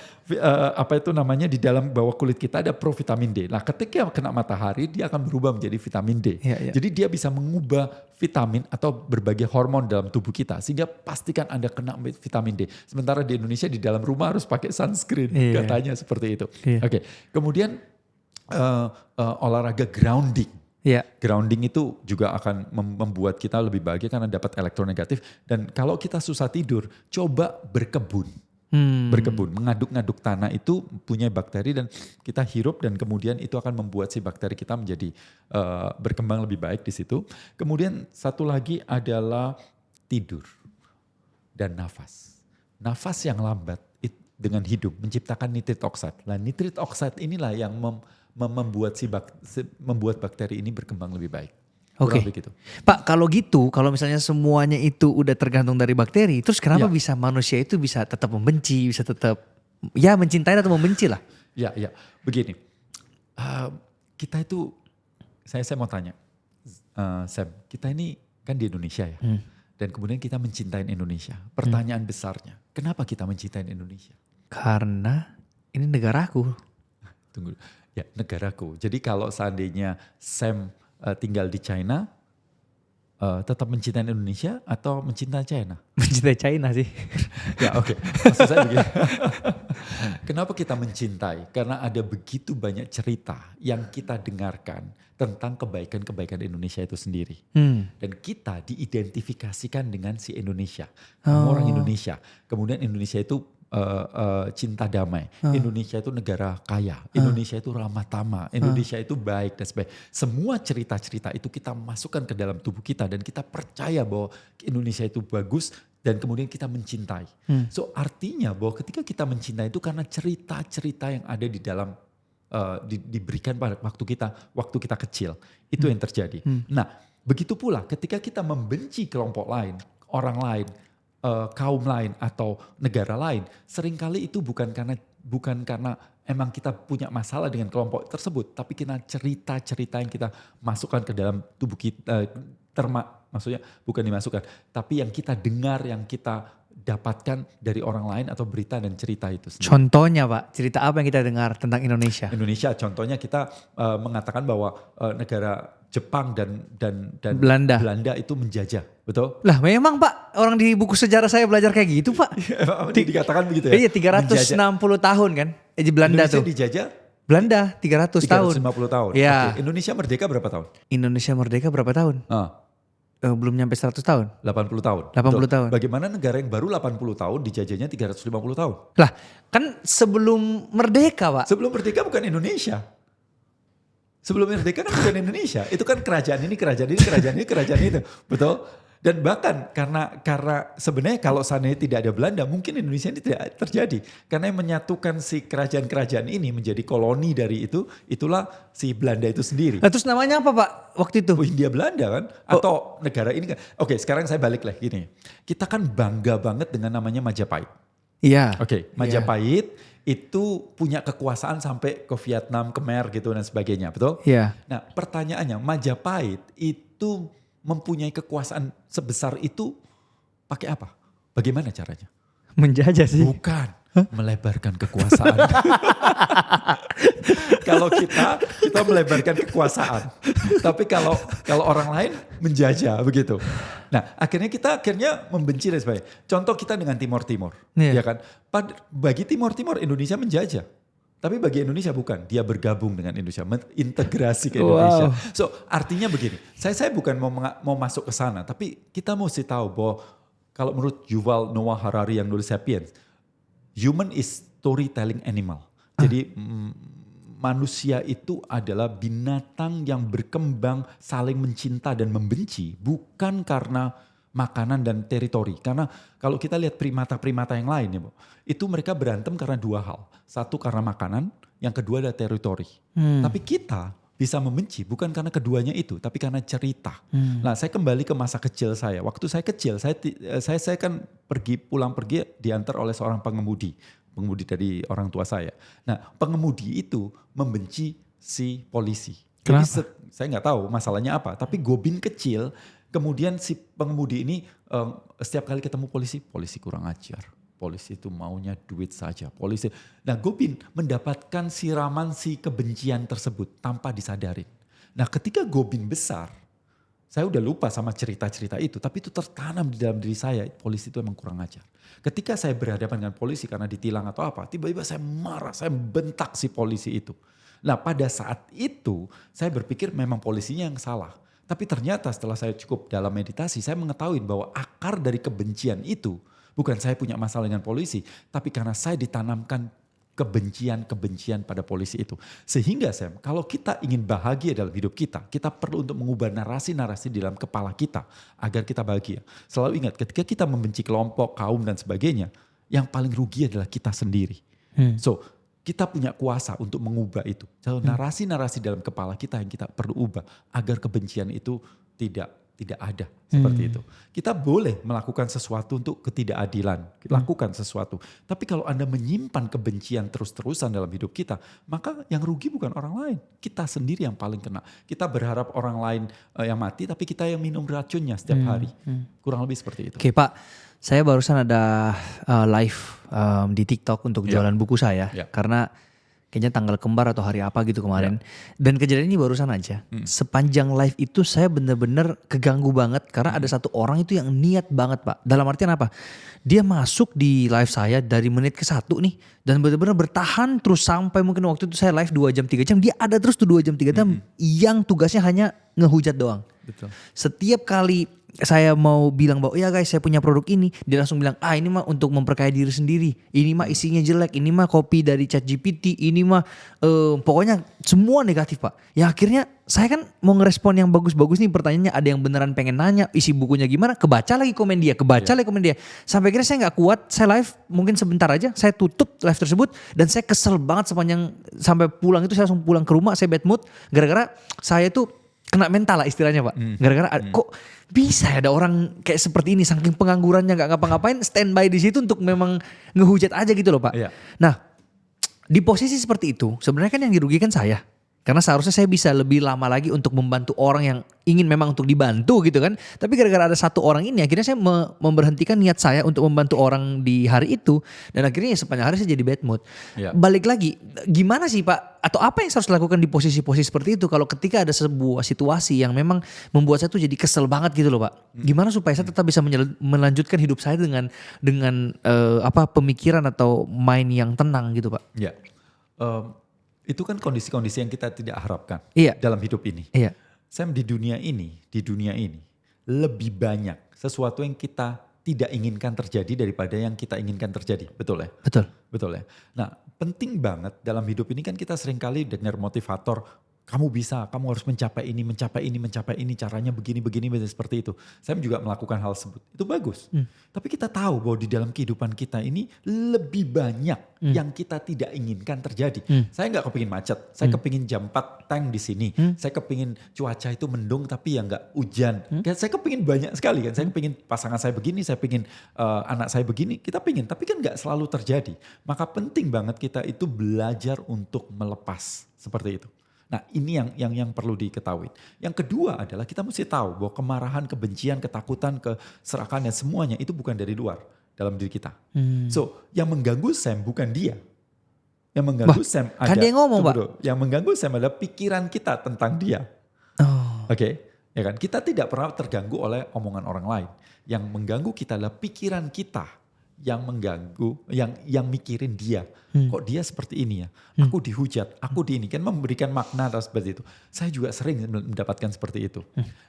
di dalam bawah kulit kita ada provitamin D. Nah ketika kena matahari dia akan berubah menjadi vitamin D. Jadi dia bisa mengubah vitamin atau berbagai hormon dalam tubuh kita. Sehingga pastikan Anda kena vitamin D. Sementara di Indonesia di dalam rumah harus pakai sunscreen. Katanya seperti itu. Oke. Kemudian olahraga grounding. Grounding itu juga akan membuat kita lebih bahagia karena dapat elektronegatif. Dan kalau kita susah tidur, coba berkebun. Berkebun, mengaduk-ngaduk tanah itu punya bakteri dan kita hirup dan kemudian itu akan membuat si bakteri kita menjadi berkembang lebih baik di situ. Kemudian satu lagi adalah tidur dan nafas. Nafas yang lambat dengan hidup menciptakan nitrit oxide. Nah nitrit oxide inilah yang membuat bakteri ini berkembang lebih baik. Oke. Gitu. Pak, kalau gitu, kalau misalnya semuanya itu udah tergantung dari bakteri, terus kenapa bisa manusia itu bisa tetap membenci, bisa tetap mencintai atau membenci lah? Ya, begini. Kita itu, saya mau tanya, Sam, kita ini kan di Indonesia ya, dan kemudian kita mencintai Indonesia. Pertanyaan besarnya, kenapa kita mencintai Indonesia? Karena ini negaraku. Tunggu, ya negaraku. Jadi kalau seandainya Sam tinggal di China, tetap mencintai Indonesia atau mencintai China? Mencintai China sih. Ya oke. Maksud saya begini. Kenapa kita mencintai? Karena ada begitu banyak cerita yang kita dengarkan tentang kebaikan-kebaikan Indonesia itu sendiri. Dan kita diidentifikasikan dengan si Indonesia. Orang Indonesia. Kemudian Indonesia itu cinta damai. Indonesia itu negara kaya. Indonesia itu ramah tamah. Indonesia itu baik dan sebagainya. Semua cerita-cerita itu kita masukkan ke dalam tubuh kita dan kita percaya bahwa Indonesia itu bagus dan kemudian kita mencintai. So artinya bahwa ketika kita mencintai itu karena cerita-cerita yang ada di dalam diberikan pada waktu kita kecil. Itu yang terjadi. Nah, begitu pula ketika kita membenci kelompok lain, orang lain, kaum lain atau negara lain, seringkali itu bukan karena emang kita punya masalah dengan kelompok tersebut, tapi karena cerita-cerita yang kita masukkan ke dalam tubuh kita, maksudnya bukan dimasukkan, tapi yang kita dengar, yang kita dapatkan dari orang lain atau berita dan cerita itu sendiri. Contohnya Pak, cerita apa yang kita dengar tentang Indonesia? Indonesia, contohnya kita mengatakan bahwa negara Jepang dan Belanda itu menjajah, betul? Lah memang Pak, orang di buku sejarah saya belajar kayak gitu Pak. Dikatakan begitu ya? Iya 360 tahun kan, Belanda Indonesia tuh. dijajah? Belanda 300 tahun. 350 tahun. Ya. Oke. Indonesia merdeka berapa tahun? Indonesia merdeka berapa tahun? Belum nyampe 100 tahun. 80 tahun. 80 tahun. Bagaimana negara yang baru 80 tahun dijajahnya 350 tahun? Lah kan sebelum merdeka Pak. Sebelum merdeka bukan Indonesia. Sebelum merdeka kan bukan Indonesia. Itu kan kerajaan ini, kerajaan ini, kerajaan ini, kerajaan itu. Betul? Dan bahkan karena sebenarnya kalau seandainya tidak ada Belanda, mungkin Indonesia ini tidak terjadi. Karena yang menyatukan si kerajaan-kerajaan ini menjadi koloni dari itu, itulah si Belanda itu sendiri. Nah, terus namanya apa Pak waktu itu? Hindia Belanda kan? Atau negara ini kan? Oke, sekarang saya balik lah gini. Kita kan bangga banget dengan namanya Majapahit. Iya. Oke, Majapahit itu punya kekuasaan sampai ke Vietnam, Khmer gitu dan sebagainya, betul? Iya. Nah pertanyaannya, Majapahit itu mempunyai kekuasaan sebesar itu pakai apa? Bagaimana caranya? Menjajah sih. Bukan. Melebarkan kekuasaan. Kalau kita melebarkan kekuasaan. Tapi kalau orang lain menjajah begitu. Nah, kita membenci dan sebagainya. Contoh kita dengan Timor Timur, ya kan? Bagi Timor Timur Indonesia menjajah. Tapi bagi Indonesia bukan, dia bergabung dengan Indonesia, mengintegrasi ke Indonesia. Wow. So artinya begini, saya bukan mau masuk ke sana, tapi kita mesti tahu bahwa kalau menurut Yuval Noah Harari yang nulis Sapiens, human is storytelling animal. Jadi manusia itu adalah binatang yang berkembang saling mencinta dan membenci, bukan karena makanan dan teritori. Karena kalau kita lihat primata-primata yang lain ya, Bu, itu mereka berantem karena dua hal. Satu karena makanan, yang kedua adalah teritori. Tapi kita bisa membenci bukan karena keduanya itu, tapi karena cerita. Nah, saya kembali ke masa kecil saya. Waktu saya kecil, saya kan pulang pergi diantar oleh seorang pengemudi dari orang tua saya. Nah, pengemudi itu membenci si polisi. Kenapa? Jadi saya nggak tahu masalahnya apa, tapi Gobin kecil. Kemudian si pengemudi ini setiap kali ketemu polisi kurang ajar. Polisi itu maunya duit saja. Polisi. Nah, Gobin mendapatkan siraman si kebencian tersebut tanpa disadarin. Nah, ketika Gobin besar, saya udah lupa sama cerita-cerita itu, tapi itu tertanam di dalam diri saya. Polisi itu emang kurang ajar. Ketika saya berhadapan dengan polisi karena ditilang atau apa, tiba-tiba saya marah, saya bentak si polisi itu. Nah, pada saat itu saya berpikir memang polisinya yang salah. Tapi ternyata setelah saya cukup dalam meditasi, saya mengetahui bahwa akar dari kebencian itu bukan saya punya masalah dengan polisi, tapi karena saya ditanamkan kebencian pada polisi itu. Sehingga Sam, kalau kita ingin bahagia dalam hidup kita, kita perlu untuk mengubah narasi-narasi di dalam kepala kita agar kita bahagia. Selalu ingat, ketika kita membenci kelompok, kaum dan sebagainya, yang paling rugi adalah kita sendiri. So, kita punya kuasa untuk mengubah itu. So, narasi-narasi dalam kepala kita yang kita perlu ubah agar kebencian itu tidak ada seperti itu. Kita boleh melakukan sesuatu untuk ketidakadilan, lakukan sesuatu. Tapi kalau Anda menyimpan kebencian terus-terusan dalam hidup kita, maka yang rugi bukan orang lain, kita sendiri yang paling kena. Kita berharap orang lain yang mati, tapi kita yang minum racunnya setiap hari. Kurang lebih seperti itu. Oke Pak, saya barusan ada live di TikTok untuk jualan buku saya, karena kayaknya tanggal kembar atau hari apa gitu kemarin. Dan kejadian ini barusan aja. Sepanjang live itu saya bener-bener keganggu banget karena ada satu orang itu yang niat banget Pak. Dalam artian apa? Dia masuk di live saya dari menit ke 1 nih. Dan bener-bener bertahan terus sampai mungkin waktu itu saya live 2 jam 3 jam. Dia ada terus tuh 2 jam 3 jam yang tugasnya hanya ngehujat doang. Betul. Setiap kali saya mau bilang bahwa ya guys saya punya produk ini, dia langsung bilang ini mah untuk memperkaya diri sendiri, ini mah isinya jelek, ini mah copy dari ChatGPT, ini mah pokoknya semua negatif Pak. Ya akhirnya saya kan mau ngerespon yang bagus-bagus nih, pertanyaannya ada yang beneran pengen nanya isi bukunya gimana, kebaca lagi komen dia, lagi komen dia. Sampai akhirnya saya gak kuat, saya live mungkin sebentar aja, saya tutup live tersebut dan saya kesel banget sampai pulang itu saya langsung pulang ke rumah, saya bad mood gara-gara saya tuh kena mental lah istilahnya Pak. Gara-gara kok bisa ada orang kayak seperti ini saking penganggurannya gak ngapa-ngapain standby di situ untuk memang ngehujat aja gitu loh Pak. Nah di posisi seperti itu sebenarnya kan yang dirugikan saya. Karena seharusnya saya bisa lebih lama lagi untuk membantu orang yang ingin memang untuk dibantu gitu kan. Tapi gara-gara ada satu orang ini akhirnya saya memberhentikan niat saya untuk membantu orang di hari itu. Dan akhirnya sepanjang hari saya jadi bad mood. Balik lagi, gimana sih Pak? Atau apa yang saya harus lakukan di posisi-posisi seperti itu? Kalau ketika ada sebuah situasi yang memang membuat saya tuh jadi kesel banget gitu loh Pak. Gimana supaya saya tetap bisa melanjutkan hidup saya dengan pemikiran atau mind yang tenang gitu Pak? Itu kan kondisi-kondisi yang kita tidak harapkan dalam hidup ini. Sam, di dunia ini lebih banyak sesuatu yang kita tidak inginkan terjadi daripada yang kita inginkan terjadi. Betul ya? Betul ya. Nah, penting banget dalam hidup ini kan kita seringkali dengar motivator, kamu bisa, kamu harus mencapai ini, caranya begini, seperti itu. Saya juga melakukan hal tersebut. Itu bagus. Tapi kita tahu bahwa di dalam kehidupan kita ini lebih banyak yang kita tidak inginkan terjadi. Saya nggak kepingin macet, saya kepingin jam 4 tank di sini. Saya kepingin cuaca itu mendung tapi ya nggak hujan. Saya kepingin banyak sekali kan. Saya kepingin pasangan saya begini, saya kepingin anak saya begini. Kita pingin, tapi kan nggak selalu terjadi. Maka penting banget kita itu belajar untuk melepas seperti itu. Nah ini yang perlu diketahui. Yang kedua adalah kita mesti tahu bahwa kemarahan, kebencian, ketakutan, keserakan dan semuanya itu bukan dari luar. dalam diri kita. So yang mengganggu Sam bukan dia. Yang mengganggu Sam kan dia ngomong, Pak. Yang mengganggu Sam adalah pikiran kita tentang dia. Oke, ya kan? Kita tidak pernah terganggu oleh omongan orang lain. Yang mengganggu kita adalah pikiran kita yang mengganggu, yang mikirin dia. Kok dia seperti ini ya? Aku dihujat, aku di ini. Kan memberikan makna seperti itu. Saya juga sering mendapatkan seperti itu.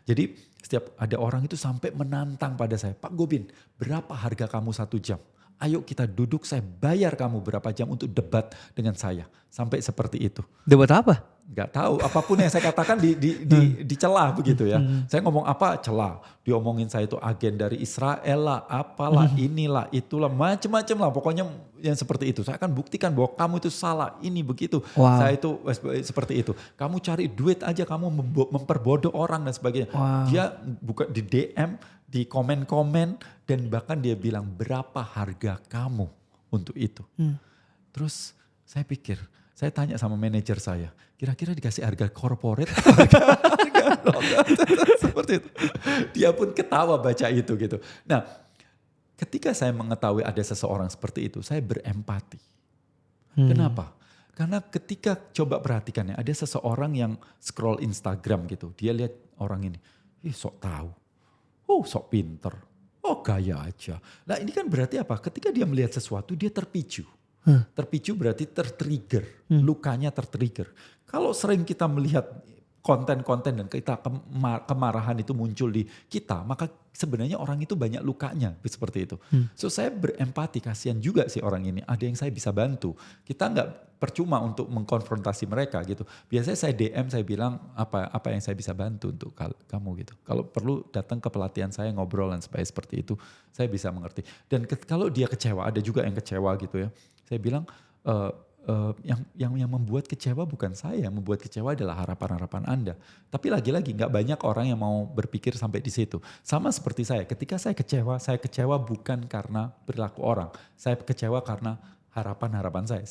Jadi setiap ada orang itu sampai menantang pada saya, Pak Gobin, berapa harga kamu 1 jam? Ayo kita duduk, saya bayar kamu berapa jam untuk debat dengan saya. Sampai seperti itu. Debat apa? Gak tahu, apapun yang saya katakan dicela begitu ya. Saya ngomong apa, celah. Diomongin saya itu agen dari Israel lah, apalah, inilah, itulah, macam-macam lah. Pokoknya yang seperti itu. Saya akan buktikan bahwa kamu itu salah, ini begitu. Wow. Saya itu seperti itu. Kamu cari duit aja, kamu memperbodoh orang dan sebagainya. Wow. Dia buka di DM, di komen-komen, dan bahkan dia bilang berapa harga kamu untuk itu. Terus saya pikir, saya tanya sama manajer saya, kira-kira dikasih harga corporate atau harga seperti itu. Dia pun ketawa baca itu gitu. Nah, ketika saya mengetahui ada seseorang seperti itu, saya berempati. Kenapa? Karena ketika coba perhatikan ya, ada seseorang yang scroll Instagram gitu, dia lihat orang ini, sok tahu, sok pinter, gaya aja. Nah ini kan berarti apa? Ketika dia melihat sesuatu, dia terpicu. Terpicu berarti tertrigger, lukanya tertrigger. Kalau sering kita melihat konten-konten dan kita kemarahan itu muncul di kita, maka sebenarnya orang itu banyak lukanya seperti itu. So saya berempati, kasihan juga sih orang ini, ada yang saya bisa bantu. Kita nggak percuma untuk mengkonfrontasi mereka gitu. Biasanya saya DM, saya bilang apa yang saya bisa bantu untuk kamu gitu. Kalau perlu datang ke pelatihan saya, ngobrol dan seperti itu, saya bisa mengerti. Dan kalau dia kecewa, ada juga yang kecewa gitu ya. Saya bilang yang membuat kecewa bukan saya, yang membuat kecewa adalah harapan-harapan Anda. Tapi lagi-lagi nggak banyak orang yang mau berpikir sampai di situ. Sama seperti saya, ketika saya kecewa bukan karena perilaku orang. Saya kecewa karena harapan-harapan saya.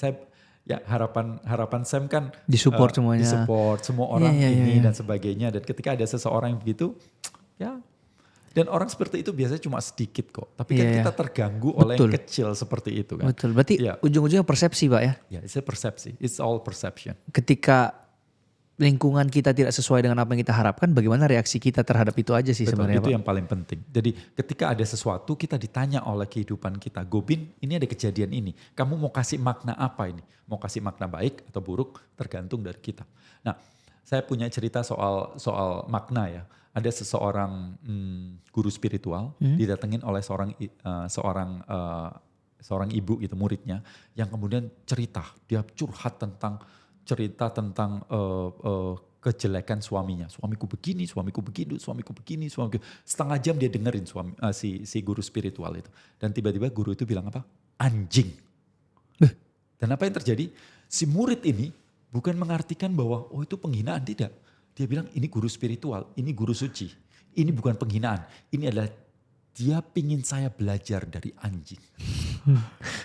Harapan Sam kan disupport semuanya. Disupport semua orang dan sebagainya. Dan ketika ada seseorang yang begitu, ya. Dan orang seperti itu biasanya cuma sedikit kok. Tapi kan kita terganggu oleh yang kecil seperti itu kan. Betul, berarti ujung-ujungnya persepsi Pak ya? Ya, it's a persepsi. It's all perception. Ketika lingkungan kita tidak sesuai dengan apa yang kita harapkan, bagaimana reaksi kita terhadap itu aja sih sebenarnya Pak? Itu yang paling penting. Jadi ketika ada sesuatu kita ditanya oleh kehidupan kita, Gobin ini ada kejadian ini. Kamu mau kasih makna apa ini? Mau kasih makna baik atau buruk tergantung dari kita. Nah saya punya cerita soal makna ya. Ada seseorang guru spiritual didatengin oleh seorang ibu gitu, muridnya, yang kemudian dia curhat tentang kejelekan suaminya. Suamiku begini, suamiku begitu, suamiku begini, suamiku. Setengah jam dia dengerin si guru spiritual itu. Dan tiba-tiba guru itu bilang apa? Anjing. Dan apa yang terjadi? Si murid ini bukan mengartikan bahwa itu penghinaan, tidak. Dia bilang ini guru spiritual, ini guru suci. Ini bukan penghinaan, ini adalah dia pingin saya belajar dari anjing.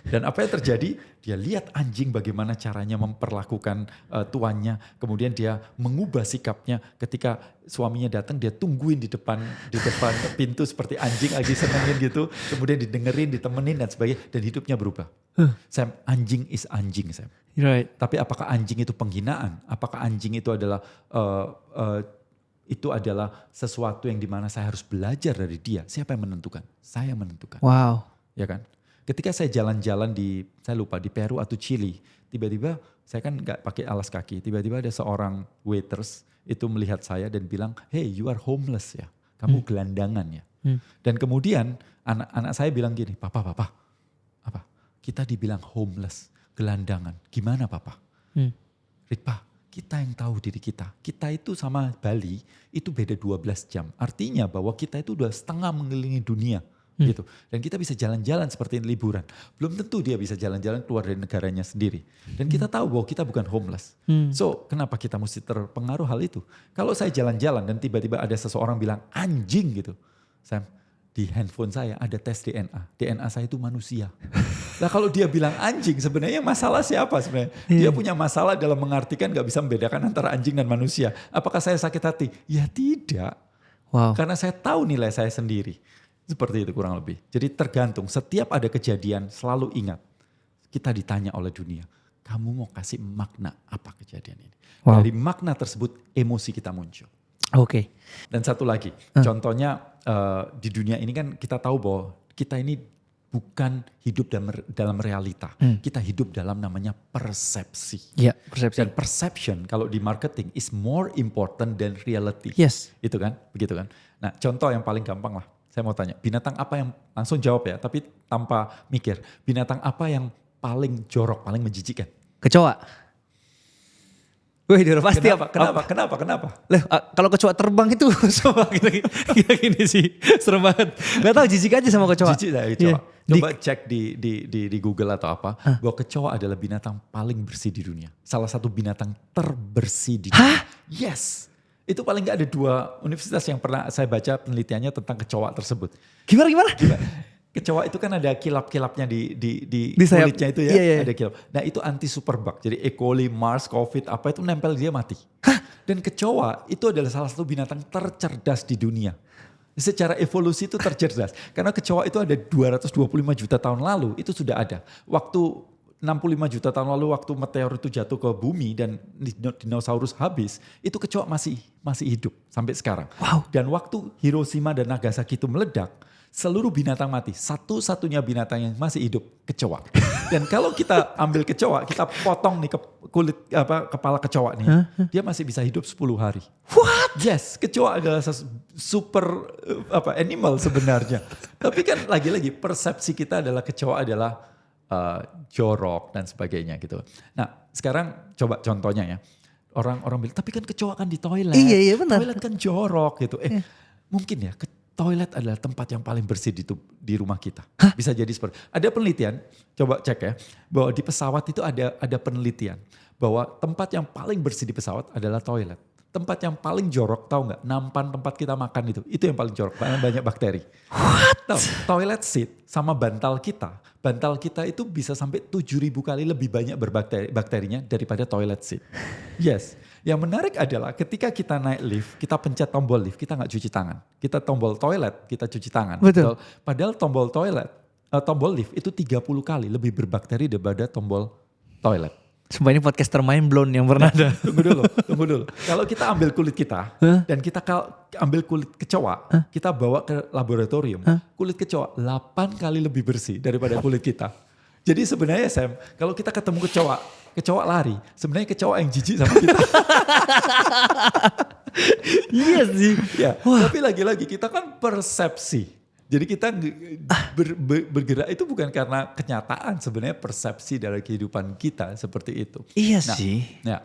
Dan apa yang terjadi? Dia lihat anjing bagaimana caranya memperlakukan tuannya. Kemudian dia mengubah sikapnya ketika suaminya datang, dia tungguin di depan pintu seperti anjing lagi senengin gitu. Kemudian didengerin, ditemenin dan sebagainya. Dan hidupnya berubah. Sam, anjing is anjing Sam. Right. Tapi apakah anjing itu penghinaan? Apakah anjing itu adalah sesuatu yang dimana saya harus belajar dari dia? Siapa yang menentukan? Saya menentukan. Wow. Ya kan? Ketika saya jalan-jalan di Peru atau Chili, tiba-tiba saya kan nggak pakai alas kaki. Tiba-tiba ada seorang waiters itu melihat saya dan bilang, hey you are homeless ya, kamu gelandangan ya. Dan kemudian anak saya bilang gini, papa, apa? Kita dibilang homeless, gelandangan. Gimana papa? Pak, kita yang tahu diri kita. Kita itu sama Bali itu beda 12 jam. Artinya bahwa kita itu udah setengah mengelilingi dunia. Gitu. Dan kita bisa jalan-jalan seperti liburan. Belum tentu dia bisa jalan-jalan keluar dari negaranya sendiri. Dan kita tahu bahwa kita bukan homeless. So kenapa kita mesti terpengaruh hal itu? Kalau saya jalan-jalan dan tiba-tiba ada seseorang bilang anjing gitu. Sam, di handphone saya ada tes DNA. DNA saya itu manusia. Nah kalau dia bilang anjing, sebenarnya masalah siapa sebenarnya? Dia punya masalah dalam mengartikan gak bisa membedakan antara anjing dan manusia. Apakah saya sakit hati? Ya tidak. Wow. Karena saya tahu nilai saya sendiri. Seperti itu kurang lebih. Jadi tergantung, setiap ada kejadian selalu ingat, kita ditanya oleh dunia, kamu mau kasih makna apa kejadian ini? Wow. Dari makna tersebut emosi kita muncul. Oke. Dan satu lagi, contohnya di dunia ini kan kita tahu bahwa kita ini bukan hidup dalam realita. Kita hidup dalam namanya persepsi. Iya, persepsi. Dan perception kalau di marketing is more important than reality. Yes. Itu kan, begitu kan. Nah contoh yang paling gampang lah, saya mau tanya, binatang apa yang, langsung jawab ya, tapi tanpa mikir. Binatang apa yang paling jorok, paling menjijikkan? Kecoa. Wih, udah pasti Kenapa? Loh, kalau kecoa terbang itu sama kita gini sih. Serem banget. Gak tahu, jijik aja sama kecoa. Jijik lah kecoa. Coba cek di Google atau apa, bahwa kecoa adalah binatang paling bersih di dunia. Salah satu binatang terbersih di dunia. Yes. Itu paling gak ada 2 universitas yang pernah saya baca penelitiannya tentang kecoa tersebut. Gimana? Kecoa itu kan ada kilap-kilapnya di sayap. kulitnya itu ya, Iya. ada kilap. Nah itu anti superbug, jadi E. coli, Mars, COVID, apa itu nempel dia mati. Dan kecoa itu adalah salah satu binatang tercerdas di dunia. Secara evolusi itu tercerdas. Karena kecoa itu ada 225 juta tahun lalu, itu sudah ada. Waktu 65 juta tahun lalu waktu meteor itu jatuh ke bumi dan dinosaurus habis, itu kecoa masih hidup sampai sekarang. Wow. Dan waktu Hiroshima dan Nagasaki itu meledak, seluruh binatang mati. Satu-satunya binatang yang masih hidup kecoa. Dan kalau kita ambil kecoa, kita potong nih kepala kecoa nih, dia masih bisa hidup 10 hari. What? Yes, kecoa adalah super animal sebenarnya. Tapi kan lagi-lagi persepsi kita adalah kecoa adalah jorok dan sebagainya gitu. Nah, sekarang coba contohnya ya. Orang bilang, tapi kan kecoa kan di toilet. Iya benar. Toilet kan jorok gitu. Mungkin ya toilet adalah tempat yang paling bersih di rumah kita. Bisa jadi seperti. Ada penelitian, coba cek ya, bahwa di pesawat itu ada penelitian bahwa tempat yang paling bersih di pesawat adalah toilet. Tempat yang paling jorok, tahu nggak? Nampan tempat kita makan itu yang paling jorok, banyak bakteri. What? Tahu, toilet seat sama bantal kita itu bisa sampai 7.000 kali lebih banyak bakterinya daripada toilet seat. Yes. Yang menarik adalah ketika kita naik lift, kita pencet tombol lift, kita nggak cuci tangan. Kita tombol toilet, kita cuci tangan. Betul. Padahal tombol lift itu 30 kali lebih berbakteri daripada tombol toilet. Sumpah ini podcast termain blown yang pernah ada. Tunggu dulu. Kalau kita ambil kulit kita dan kita ambil kulit kecoa, kita bawa ke laboratorium, kulit kecoa 8 kali lebih bersih daripada kulit kita. Jadi sebenarnya Sam, kalau kita ketemu kecoa lari, sebenarnya kecoa yang jijik sama kita. Iya sih. Ya, tapi lagi-lagi kita kan persepsi. Jadi kita bergerak itu bukan karena kenyataan, sebenarnya persepsi dari kehidupan kita seperti itu. Iya sih. Nah,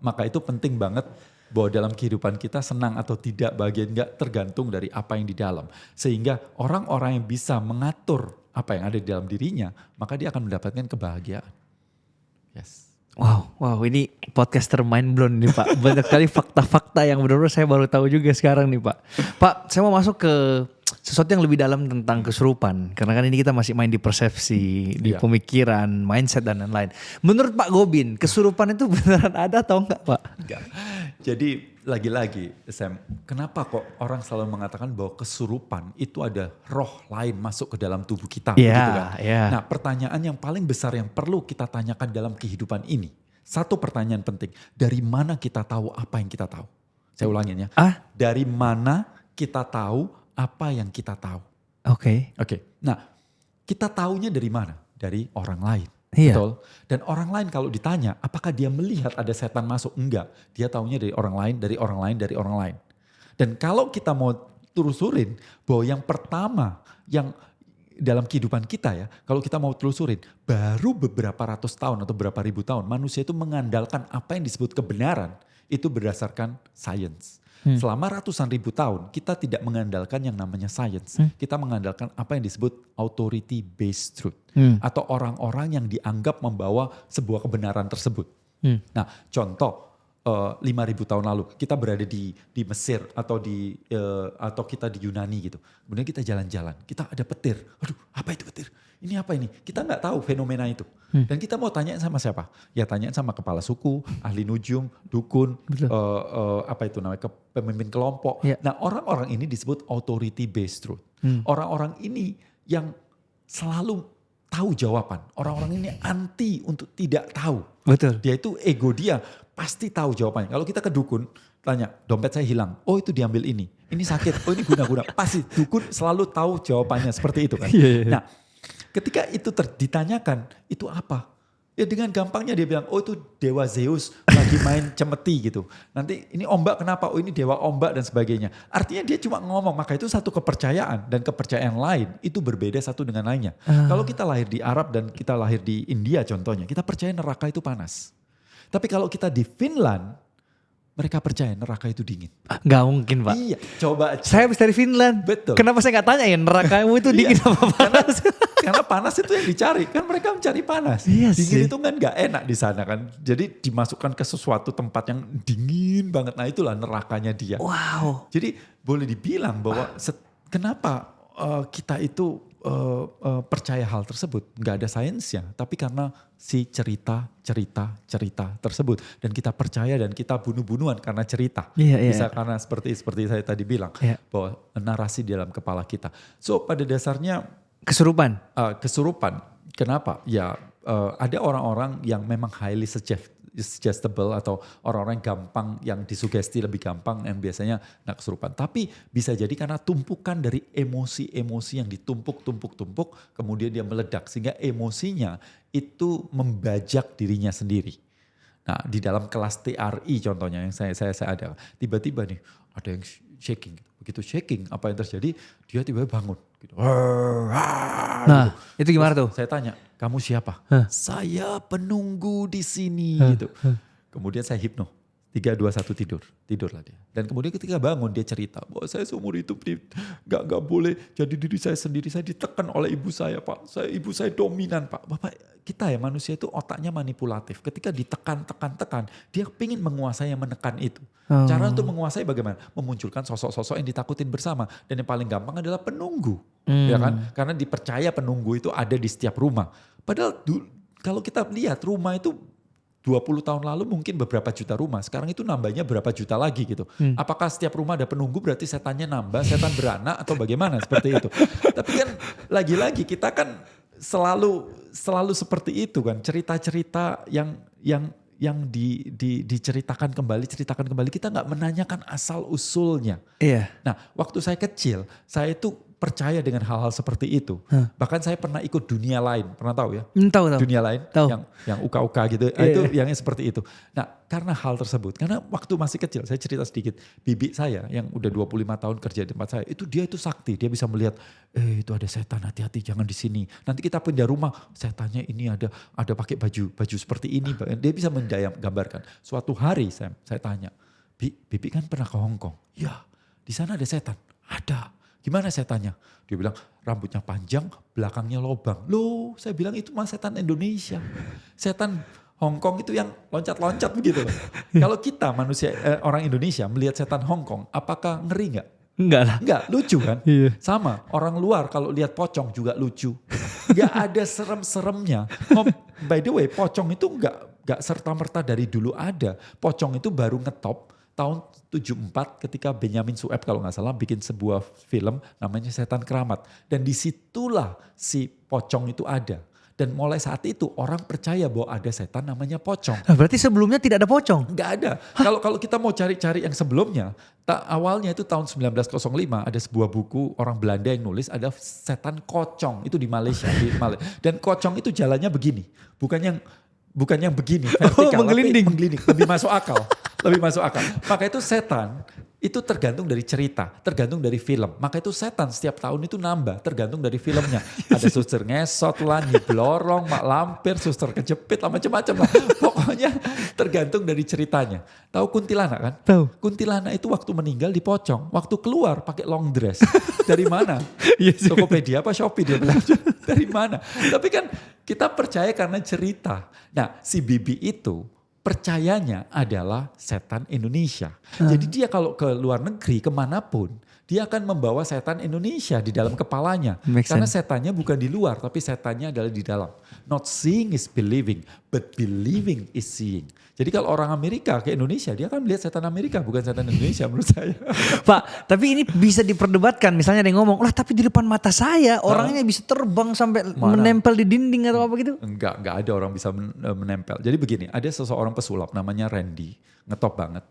maka itu penting banget bahwa dalam kehidupan kita senang atau tidak, bahagia enggak tergantung dari apa yang di dalam. Sehingga orang-orang yang bisa mengatur apa yang ada di dalam dirinya, maka dia akan mendapatkan kebahagiaan. Yes. Wow, ini podcaster mind blown nih Pak. Banyak sekali fakta-fakta yang benar-benar saya baru tahu juga sekarang nih Pak. Pak, saya mau masuk ke sesuatu yang lebih dalam tentang kesurupan. Karena kan ini kita masih main di persepsi, di pemikiran, mindset dan lain-lain. Menurut Pak Gobin, kesurupan itu beneran ada atau enggak Pak? Enggak. Jadi lagi-lagi Sam, kenapa kok orang selalu mengatakan bahwa kesurupan itu ada roh lain masuk ke dalam tubuh kita? Iya, gitu kan? iya. Nah pertanyaan yang paling besar yang perlu kita tanyakan dalam kehidupan ini. Satu pertanyaan penting, dari mana kita tahu apa yang kita tahu? Saya ulangin ya. Dari mana kita tahu apa yang kita tahu? Oke. Nah kita taunya dari mana? Dari orang lain. Iya. Betul. Dan orang lain kalau ditanya, apakah dia melihat ada setan masuk? Enggak. Dia taunya dari orang lain, dari orang lain, dari orang lain. Dan kalau kita mau telusurin bahwa yang pertama yang dalam kehidupan kita ya, kalau kita mau telusurin, baru beberapa ratus tahun atau beberapa ribu tahun manusia itu mengandalkan apa yang disebut kebenaran itu berdasarkan sains. Selama ratusan ribu tahun kita tidak mengandalkan yang namanya sains. Kita mengandalkan apa yang disebut authority based truth. Atau orang-orang yang dianggap membawa sebuah kebenaran tersebut. Nah contoh 5.000 tahun lalu kita berada di Mesir atau atau kita di Yunani gitu. Kemudian kita jalan-jalan, kita ada petir. Aduh apa itu petir? ini apa ini? Kita nggak tahu fenomena itu. Dan kita mau tanya sama siapa? Ya tanya sama kepala suku, ahli nujum, dukun, apa itu namanya, pemimpin kelompok. Ya. Nah orang-orang ini disebut authority based truth. Orang-orang ini yang selalu tahu jawaban. Orang-orang ini anti untuk tidak tahu. Betul. Dia itu ego dia pasti tahu jawabannya. Kalau kita ke dukun, tanya, dompet saya hilang. Oh itu diambil ini. Ini sakit. Oh ini guna-guna. Pasti dukun selalu tahu jawabannya seperti itu kan. Nah ketika itu ditanyakan, itu apa? Ya dengan gampangnya dia bilang, oh itu dewa Zeus lagi main cemeti gitu. Nanti ini ombak kenapa? Oh ini dewa ombak dan sebagainya. Artinya dia cuma ngomong, maka itu satu kepercayaan. Dan kepercayaan lain itu berbeda satu dengan lainnya. Kalau kita lahir di Arab dan kita lahir di India contohnya, kita percaya neraka itu panas. Tapi kalau kita di Finland, mereka percaya neraka itu dingin. Gak mungkin Pak. Iya, coba aja. Saya habis dari Finland. Betul. Kenapa saya gak tanya ya nerakamu itu dingin apa panas? Karena panas itu yang dicari. Kan mereka mencari panas. Iya dingin sih. itu kan gak enak di sana kan. Jadi dimasukkan ke sesuatu tempat yang dingin banget. Nah itulah nerakanya dia. Wow. Jadi boleh dibilang bahwa kenapa kita itu percaya hal tersebut. Gak ada sainsnya. Tapi karena si cerita tersebut. Dan kita percaya dan kita bunuh-bunuhan karena cerita. Bisa karena seperti saya tadi bilang. Bahwa narasi di dalam kepala kita. So pada dasarnya. Kesurupan. Kenapa? Ya ada orang-orang yang memang highly suggestible atau orang-orang gampang yang disugesti lebih gampang yang biasanya kesurupan. Tapi bisa jadi karena tumpukan dari emosi-emosi yang ditumpuk kemudian dia meledak sehingga emosinya itu membajak dirinya sendiri. Nah di dalam kelas TRI contohnya yang saya ada, tiba-tiba nih ada yang shaking. Begitu shaking apa yang terjadi dia tiba-tiba bangun. Gitu. Nah itu gimana tuh? Saya tanya, kamu siapa? Saya penunggu di sini. Gitu. Kemudian saya hipno. 3, 2, 1 tidur. Tidurlah dia. Dan kemudian ketika bangun dia cerita bahwa saya seumur hidup gak boleh jadi diri saya sendiri. Saya ditekan oleh ibu saya Pak. Ibu saya dominan Pak. Bapak kita ya manusia itu otaknya manipulatif. Ketika ditekan, dia pengen menguasai yang menekan itu. Cara untuk menguasai bagaimana? Memunculkan sosok-sosok yang ditakutin bersama. Dan yang paling gampang adalah penunggu. Ya kan? Karena dipercaya penunggu itu ada di setiap rumah. Padahal kalau kita lihat rumah itu 20 tahun lalu mungkin beberapa juta rumah. Sekarang itu nambahnya berapa juta lagi gitu. Apakah setiap rumah ada penunggu berarti setannya nambah, setan beranak atau bagaimana seperti itu. Tapi kan lagi-lagi kita kan selalu seperti itu kan. Cerita-cerita yang diceritakan kembali. Kita gak menanyakan asal usulnya. Iya. Nah waktu saya kecil, saya itu percaya dengan hal-hal seperti itu. Bahkan saya pernah ikut dunia lain, pernah tahu ya? Tahu. Dunia lain Tahu. yang uka-uka gitu, itu yang seperti itu. Nah karena hal tersebut, karena waktu masih kecil, saya cerita sedikit, bibi saya yang udah 25 tahun kerja di tempat saya, dia itu sakti, dia bisa melihat, itu ada setan, hati-hati jangan di sini. Nanti kita pindah rumah, setannya ini ada pakai baju seperti ini, dia bisa menggambarkan. Suatu hari saya tanya, bibi kan pernah ke Hong Kong? Ya, di sana ada setan, ada. Gimana saya tanya? Dia bilang rambutnya panjang, belakangnya lobang. Loh, saya bilang itu mah setan Indonesia. Setan Hong Kong itu yang loncat-loncat begitu loh. Kalau kita manusia orang Indonesia melihat setan Hong Kong, apakah ngeri nggak? Enggak lah. Enggak, lucu kan? Iya. Sama, orang luar kalau lihat pocong juga lucu. Gak ada serem-seremnya. By the way, pocong itu enggak serta-merta dari dulu ada. Pocong itu baru ngetop tahun 74 ketika Benyamin Sueb kalau nggak salah bikin sebuah film namanya Setan Keramat. Dan disitulah si pocong itu ada. Dan mulai saat itu orang percaya bahwa ada setan namanya pocong. Nah, berarti sebelumnya tidak ada pocong? Nggak ada. Kalau kita mau cari-cari yang sebelumnya, awalnya itu tahun 1905 ada sebuah buku orang Belanda yang nulis ada setan kocong itu di Malaysia. Dan kocong itu jalannya begini, bukan yang begini vertikal, menggelinding. Lebih masuk akal. Maka itu setan itu tergantung dari cerita, tergantung dari film. Maka itu setan setiap tahun itu nambah, tergantung dari filmnya. Ada suster ngesot lah, nyiblorong, mak lampir, suster kejepit lah, macam-macam lah. Pokoknya tergantung dari ceritanya. Tahu kuntilanak kan? Tahu. Kuntilanak itu waktu meninggal dipocong, waktu keluar pakai long dress. Dari mana? Yes. Tokopedia apa Shopee dia bilang. Dari mana? Tapi kan kita percaya karena cerita. Nah si Bibi itu percayanya adalah setan Indonesia. Jadi dia kalau ke luar negeri kemanapun, dia akan membawa setan Indonesia di dalam kepalanya. Make Karena sense. setannya bukan di luar, tapi setannya adalah di dalam. Not seeing is believing, but believing is seeing. Jadi kalau orang Amerika ke Indonesia, dia akan melihat setan Amerika, bukan setan Indonesia menurut saya. Pak, tapi ini bisa diperdebatkan. Misalnya ada yang ngomong, lah tapi di depan mata saya orangnya bisa terbang sampai menempel di dinding atau apa gitu. Enggak ada orang bisa menempel. Jadi begini, ada seseorang pesulap namanya Randy, ngetop banget.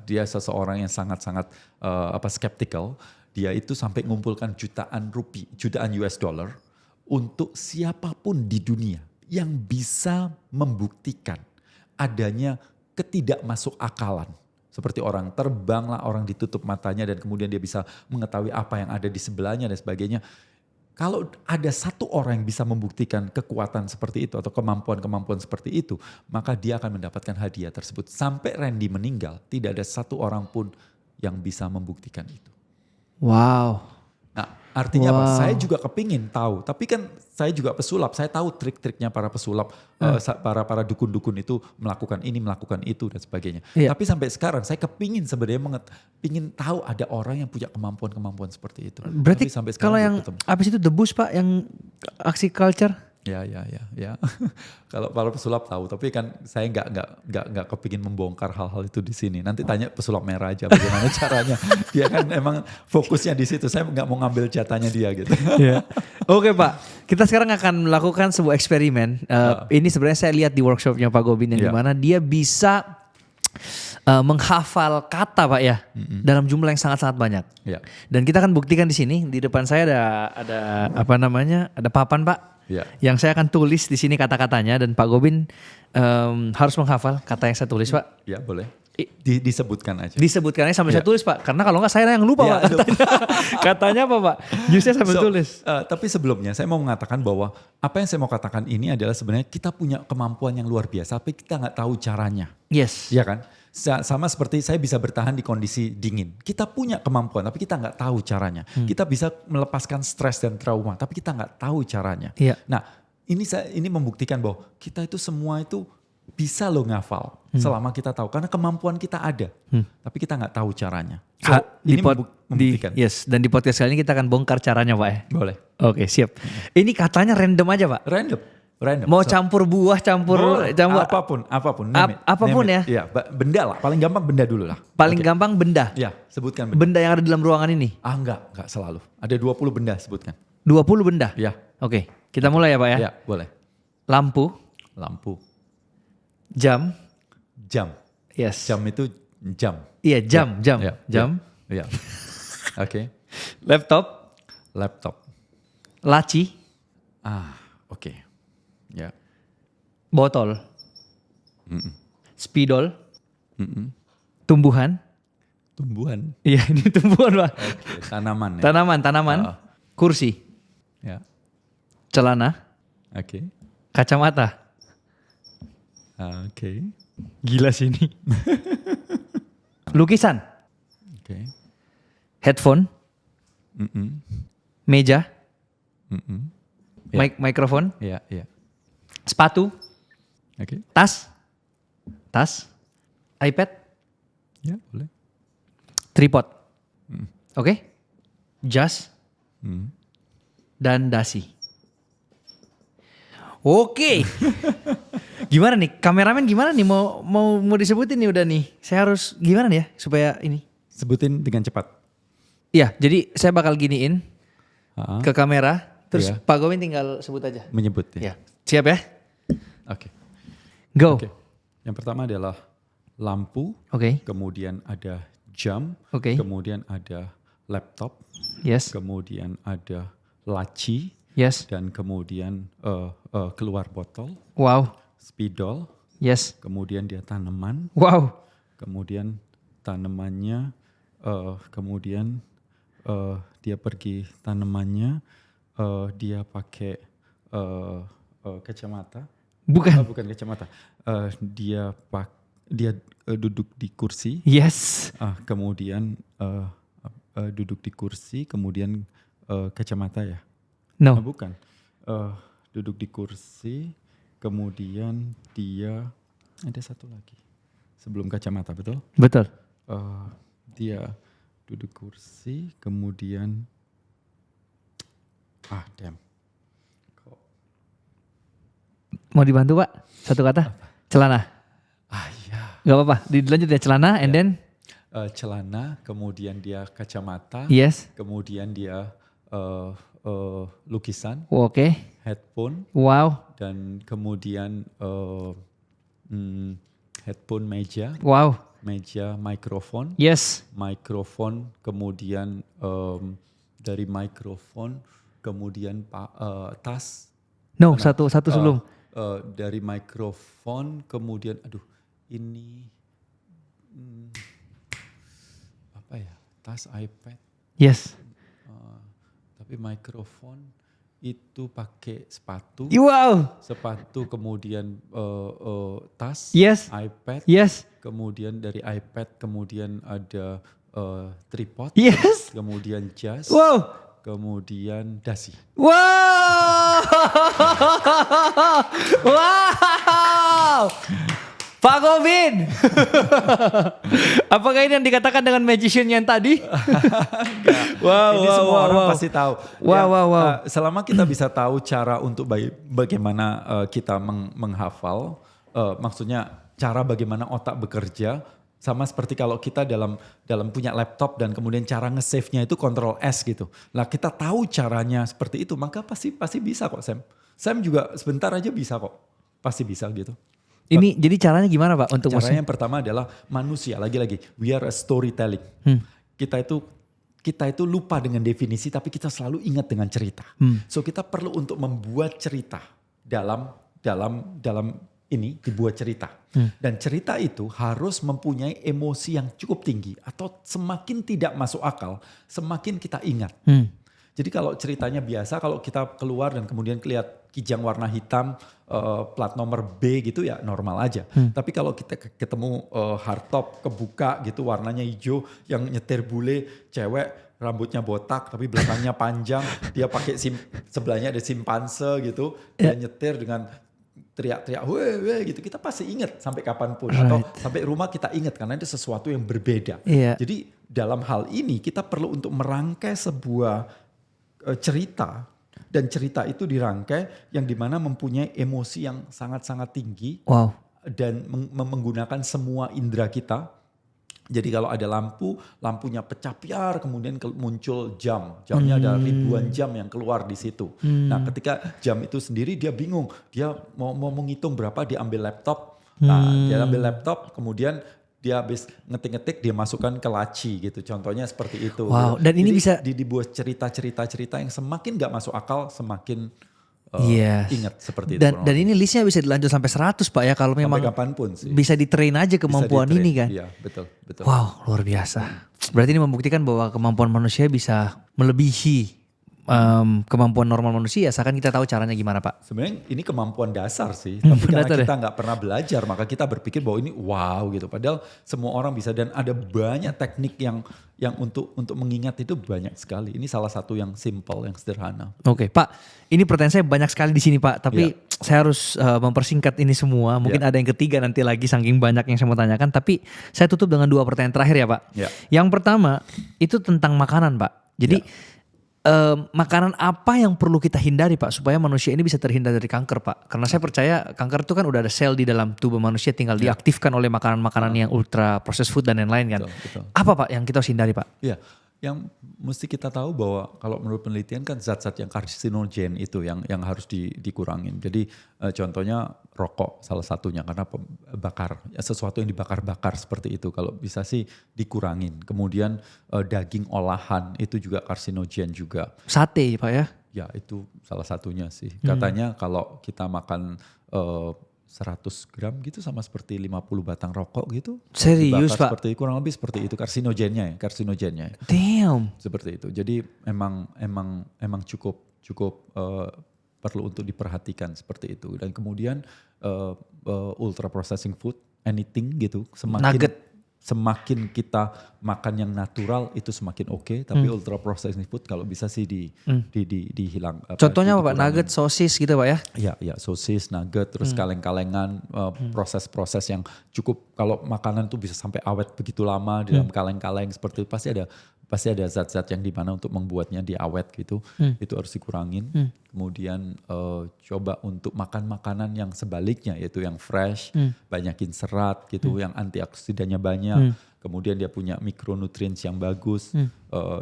Dia seseorang yang sangat-sangat skeptical. Dia itu sampai ngumpulkan jutaan US dollar untuk siapapun di dunia yang bisa membuktikan adanya ketidakmasuk akalan. Seperti orang terbang lah, orang ditutup matanya dan kemudian dia bisa mengetahui apa yang ada di sebelahnya dan sebagainya. Kalau ada satu orang yang bisa membuktikan kekuatan seperti itu atau kemampuan-kemampuan seperti itu, maka dia akan mendapatkan hadiah tersebut. Sampai Randy meninggal, tidak ada satu orang pun yang bisa membuktikan itu. Wow. Nah, artinya apa? Saya juga kepingin tahu, tapi kan saya juga pesulap, saya tahu trik-triknya para pesulap, para dukun-dukun itu melakukan ini, melakukan itu dan sebagainya. Iya. Tapi sampai sekarang saya kepingin sebenarnya pingin tahu ada orang yang punya kemampuan-kemampuan seperti itu. Berarti Tapi sampai sekarang kalau belum yang ketemu. habis itu debus Pak, yang aksi culture? Ya. Kalau para pesulap tahu, tapi kan saya nggak kepingin membongkar hal-hal itu di sini. Nanti tanya pesulap merah aja bagaimana caranya. Dia kan emang fokusnya di situ. Saya nggak mau ngambil jatahnya dia gitu. Iya. Oke Pak, kita sekarang akan melakukan sebuah eksperimen. Ini sebenarnya saya lihat di workshopnya Pak Gobin yang dimana dia bisa menghafal kata Pak ya dalam jumlah yang sangat-sangat banyak. Ya. Dan kita akan buktikan di sini. Di depan saya ada apa namanya? Ada papan Pak. Ya. Yang saya akan tulis di sini kata-katanya dan Pak Gobin harus menghafal kata yang saya tulis Pak. Ya boleh. Disebutkan aja. Disebutkannya sambil saya tulis Pak, karena kalau nggak saya yang lupa Pak katanya. Katanya apa Pak? Justru sambil tulis. Tapi sebelumnya saya mau mengatakan bahwa apa yang saya mau katakan ini adalah sebenarnya kita punya kemampuan yang luar biasa, tapi kita nggak tahu caranya. Yes. Iya kan? Sama seperti saya bisa bertahan di kondisi dingin. Kita punya kemampuan, tapi kita nggak tahu caranya. Kita bisa melepaskan stres dan trauma, tapi kita nggak tahu caranya. Iya. Nah, ini membuktikan bahwa kita itu semua itu bisa loh ngafal selama kita tahu, karena kemampuan kita ada, tapi kita nggak tahu caranya. So, ini membuktikan. Yes, dan di podcast kali ini kita akan bongkar caranya Pak ya. Boleh. Oke, siap. Ini katanya random aja Pak. Random. Mau campur buah, campur apapun. Apapun ya. Iya, benda lah. Paling gampang benda dulu lah. Paling gampang benda. Ya, sebutkan benda. Benda yang ada di dalam ruangan ini. Enggak selalu. Ada 20 benda sebutkan. 20 benda. Ya. Oke, kita mulai ya Pak ya. Ya, boleh. Lampu, jam. Yes. Jam itu jam. Iya, jam. Iya. Oke. Laptop, laci, oke. Ya. botol, spidol, tumbuhan. Iya, ini tumbuhan Pak. Oke, tanaman ya. Tanaman, kursi, Ya. celana, Oke. kacamata. Oke. Gila sih ini. Lukisan, Oke. headphone, meja, Ya. mikrofon, Iya. sepatu, Oke. tas, iPad, Ya, boleh. tripod. Oke? Jas, dan dasi. Oke. Gimana nih? Kameramen gimana nih? Mau disebutin nih udah nih. Saya harus gimana nih ya supaya ini. Sebutin dengan cepat. Iya, jadi saya bakal giniin ke kamera. Terus Iya. Pak Gowin tinggal sebut aja. Menyebut ya. Ya. Siap ya? Oke. Go. Oke. Yang pertama adalah lampu, Oke. kemudian ada jam, Oke. kemudian ada laptop, Yes. kemudian ada laci, Yes. dan kemudian keluar botol, Wow. spidol, Yes. kemudian dia tanaman, Wow. kemudian tanamannya, kemudian dia pergi tanamannya, dia pakai kacamata, Bukan. bukan kacamata, dia duduk di kursi, Yes. kemudian duduk di kursi, kemudian kacamata ya. No. Bukan. Duduk di kursi, kemudian dia Ada satu lagi. Sebelum kacamata, betul? Betul. Dia duduk kursi, kemudian damn. Mau dibantu Pak? Satu kata? Celana. Iya. Gak apa-apa, dilanjut ya celana and then? Celana, kemudian dia kacamata, Yes. kemudian dia lukisan, Oke. headphone, Wow. dan kemudian headphone meja, mikrofon, Yes. mikrofon, kemudian dari mikrofon, kemudian tas. No, satu sebelum. Dari mikrofon, kemudian ini apa ya? Tas, iPad. Yes. Tapi mikrofon itu pakai sepatu. Wow. Sepatu, kemudian tas, Yes. iPad. Yes. Kemudian dari iPad, kemudian ada tripod. Yes. Kemudian jas. Wow. Kemudian dasi. Wow. Wow. Pak Gobin. Apakah ini yang dikatakan dengan magician yang tadi? Ini semua orang pasti tahu. Wow. Selama kita bisa tahu cara untuk bagaimana kita menghafal, maksudnya cara bagaimana otak bekerja, sama seperti kalau kita dalam punya laptop dan kemudian cara nge-save-nya itu Ctrl S gitu. Lah kita tahu caranya seperti itu, maka pasti bisa kok Sam. Sam juga sebentar aja bisa kok. Pasti bisa gitu. Ini jadi caranya gimana Pak untuk Caranya yang pertama adalah manusia, lagi-lagi we are a storytelling. Kita itu lupa dengan definisi tapi kita selalu ingat dengan cerita. So kita perlu untuk membuat cerita dalam ini dibuat cerita. Dan cerita itu harus mempunyai emosi yang cukup tinggi atau semakin tidak masuk akal, semakin kita ingat. Jadi kalau ceritanya biasa, kalau kita keluar dan kemudian lihat kijang warna hitam, plat nomor B gitu ya normal aja. Tapi kalau kita ketemu hardtop kebuka gitu warnanya hijau, yang nyetir bule, cewek rambutnya botak tapi belakangnya panjang, dia pakai sebelahnya ada simpanse gitu, dia nyetir dengan teriak-teriak, weh gitu, kita pasti ingat sampai kapanpun. Atau sampai rumah kita ingat karena itu sesuatu yang berbeda. Jadi dalam hal ini kita perlu untuk merangkai sebuah cerita, dan cerita itu dirangkai yang dimana mempunyai emosi yang sangat-sangat tinggi. Dan menggunakan semua indera kita. Jadi kalau ada lampunya pecah piar, kemudian muncul jamnya ada ribuan jam yang keluar di situ. Nah ketika jam itu sendiri dia bingung, dia mau menghitung berapa, dia ambil laptop. Nah dia ambil laptop, kemudian dia habis ngetik-ngetik, dia masukkan ke laci gitu. Contohnya seperti itu. Wow, gitu. dan ini jadi, bisa dibuat cerita-cerita yang semakin gak masuk akal, semakin ingat seperti itu. Dan ini listnya bisa dilanjut sampai 100 Pak ya kalau memang kapanpun sih. Bisa di-train aja kemampuan ini kan. Iya betul. Wow luar biasa. Berarti ini membuktikan bahwa kemampuan manusia bisa melebihi kemampuan normal manusia, asalkan kita tahu caranya gimana Pak. Sebenarnya ini kemampuan dasar sih, tapi karena kita nggak pernah belajar, maka kita berpikir bahwa ini wow gitu. Padahal semua orang bisa, dan ada banyak teknik yang untuk mengingat itu banyak sekali. Ini salah satu yang simple, yang sederhana. Oke Pak, ini pertanyaan saya banyak sekali di sini Pak, tapi saya harus mempersingkat ini semua. Mungkin ada yang ketiga nanti lagi saking banyak yang saya mau tanyakan, tapi saya tutup dengan 2 pertanyaan terakhir ya Pak. Yang pertama itu tentang makanan Pak. Jadi makanan apa yang perlu kita hindari Pak supaya manusia ini bisa terhindar dari kanker Pak? Karena saya percaya kanker itu kan udah ada sel di dalam tubuh manusia, tinggal diaktifkan oleh makanan-makanan yang ultra processed food dan lain-lain kan. Betul. Apa Pak yang kita harus hindari Pak? Iya, yang mesti kita tahu bahwa kalau menurut penelitian kan zat-zat yang karsinogen itu yang harus dikurangin. Jadi contohnya rokok salah satunya, karena sesuatu yang dibakar-bakar seperti itu kalau bisa sih dikurangin. Kemudian daging olahan itu juga karsinogen juga. Sate Pak ya? Ya itu salah satunya sih. Katanya kalau kita makan 100 gram gitu sama seperti 50 batang rokok gitu. Serius Pak? Seperti kurang lebih seperti itu karsinogennya. Damn. Seperti itu. Jadi emang cukup perlu untuk diperhatikan seperti itu. Dan kemudian ultra processing food, anything gitu, semakin Nugget. semakin kita makan yang natural itu semakin oke, tapi ultra processed food kalau bisa sih dihilang. Contohnya apa Pak? Nugget, sosis gitu Pak ya? Ya sosis, nugget, terus kaleng-kalengan, proses-proses yang cukup, kalau makanan tuh bisa sampai awet begitu lama di dalam kaleng-kaleng seperti itu, pasti ada zat-zat yang dimana untuk membuatnya dia awet gitu, itu harus dikurangin. Kemudian coba untuk makan makanan yang sebaliknya, yaitu yang fresh, banyakin serat gitu, yang antioksidannya banyak, kemudian dia punya mikronutrients yang bagus,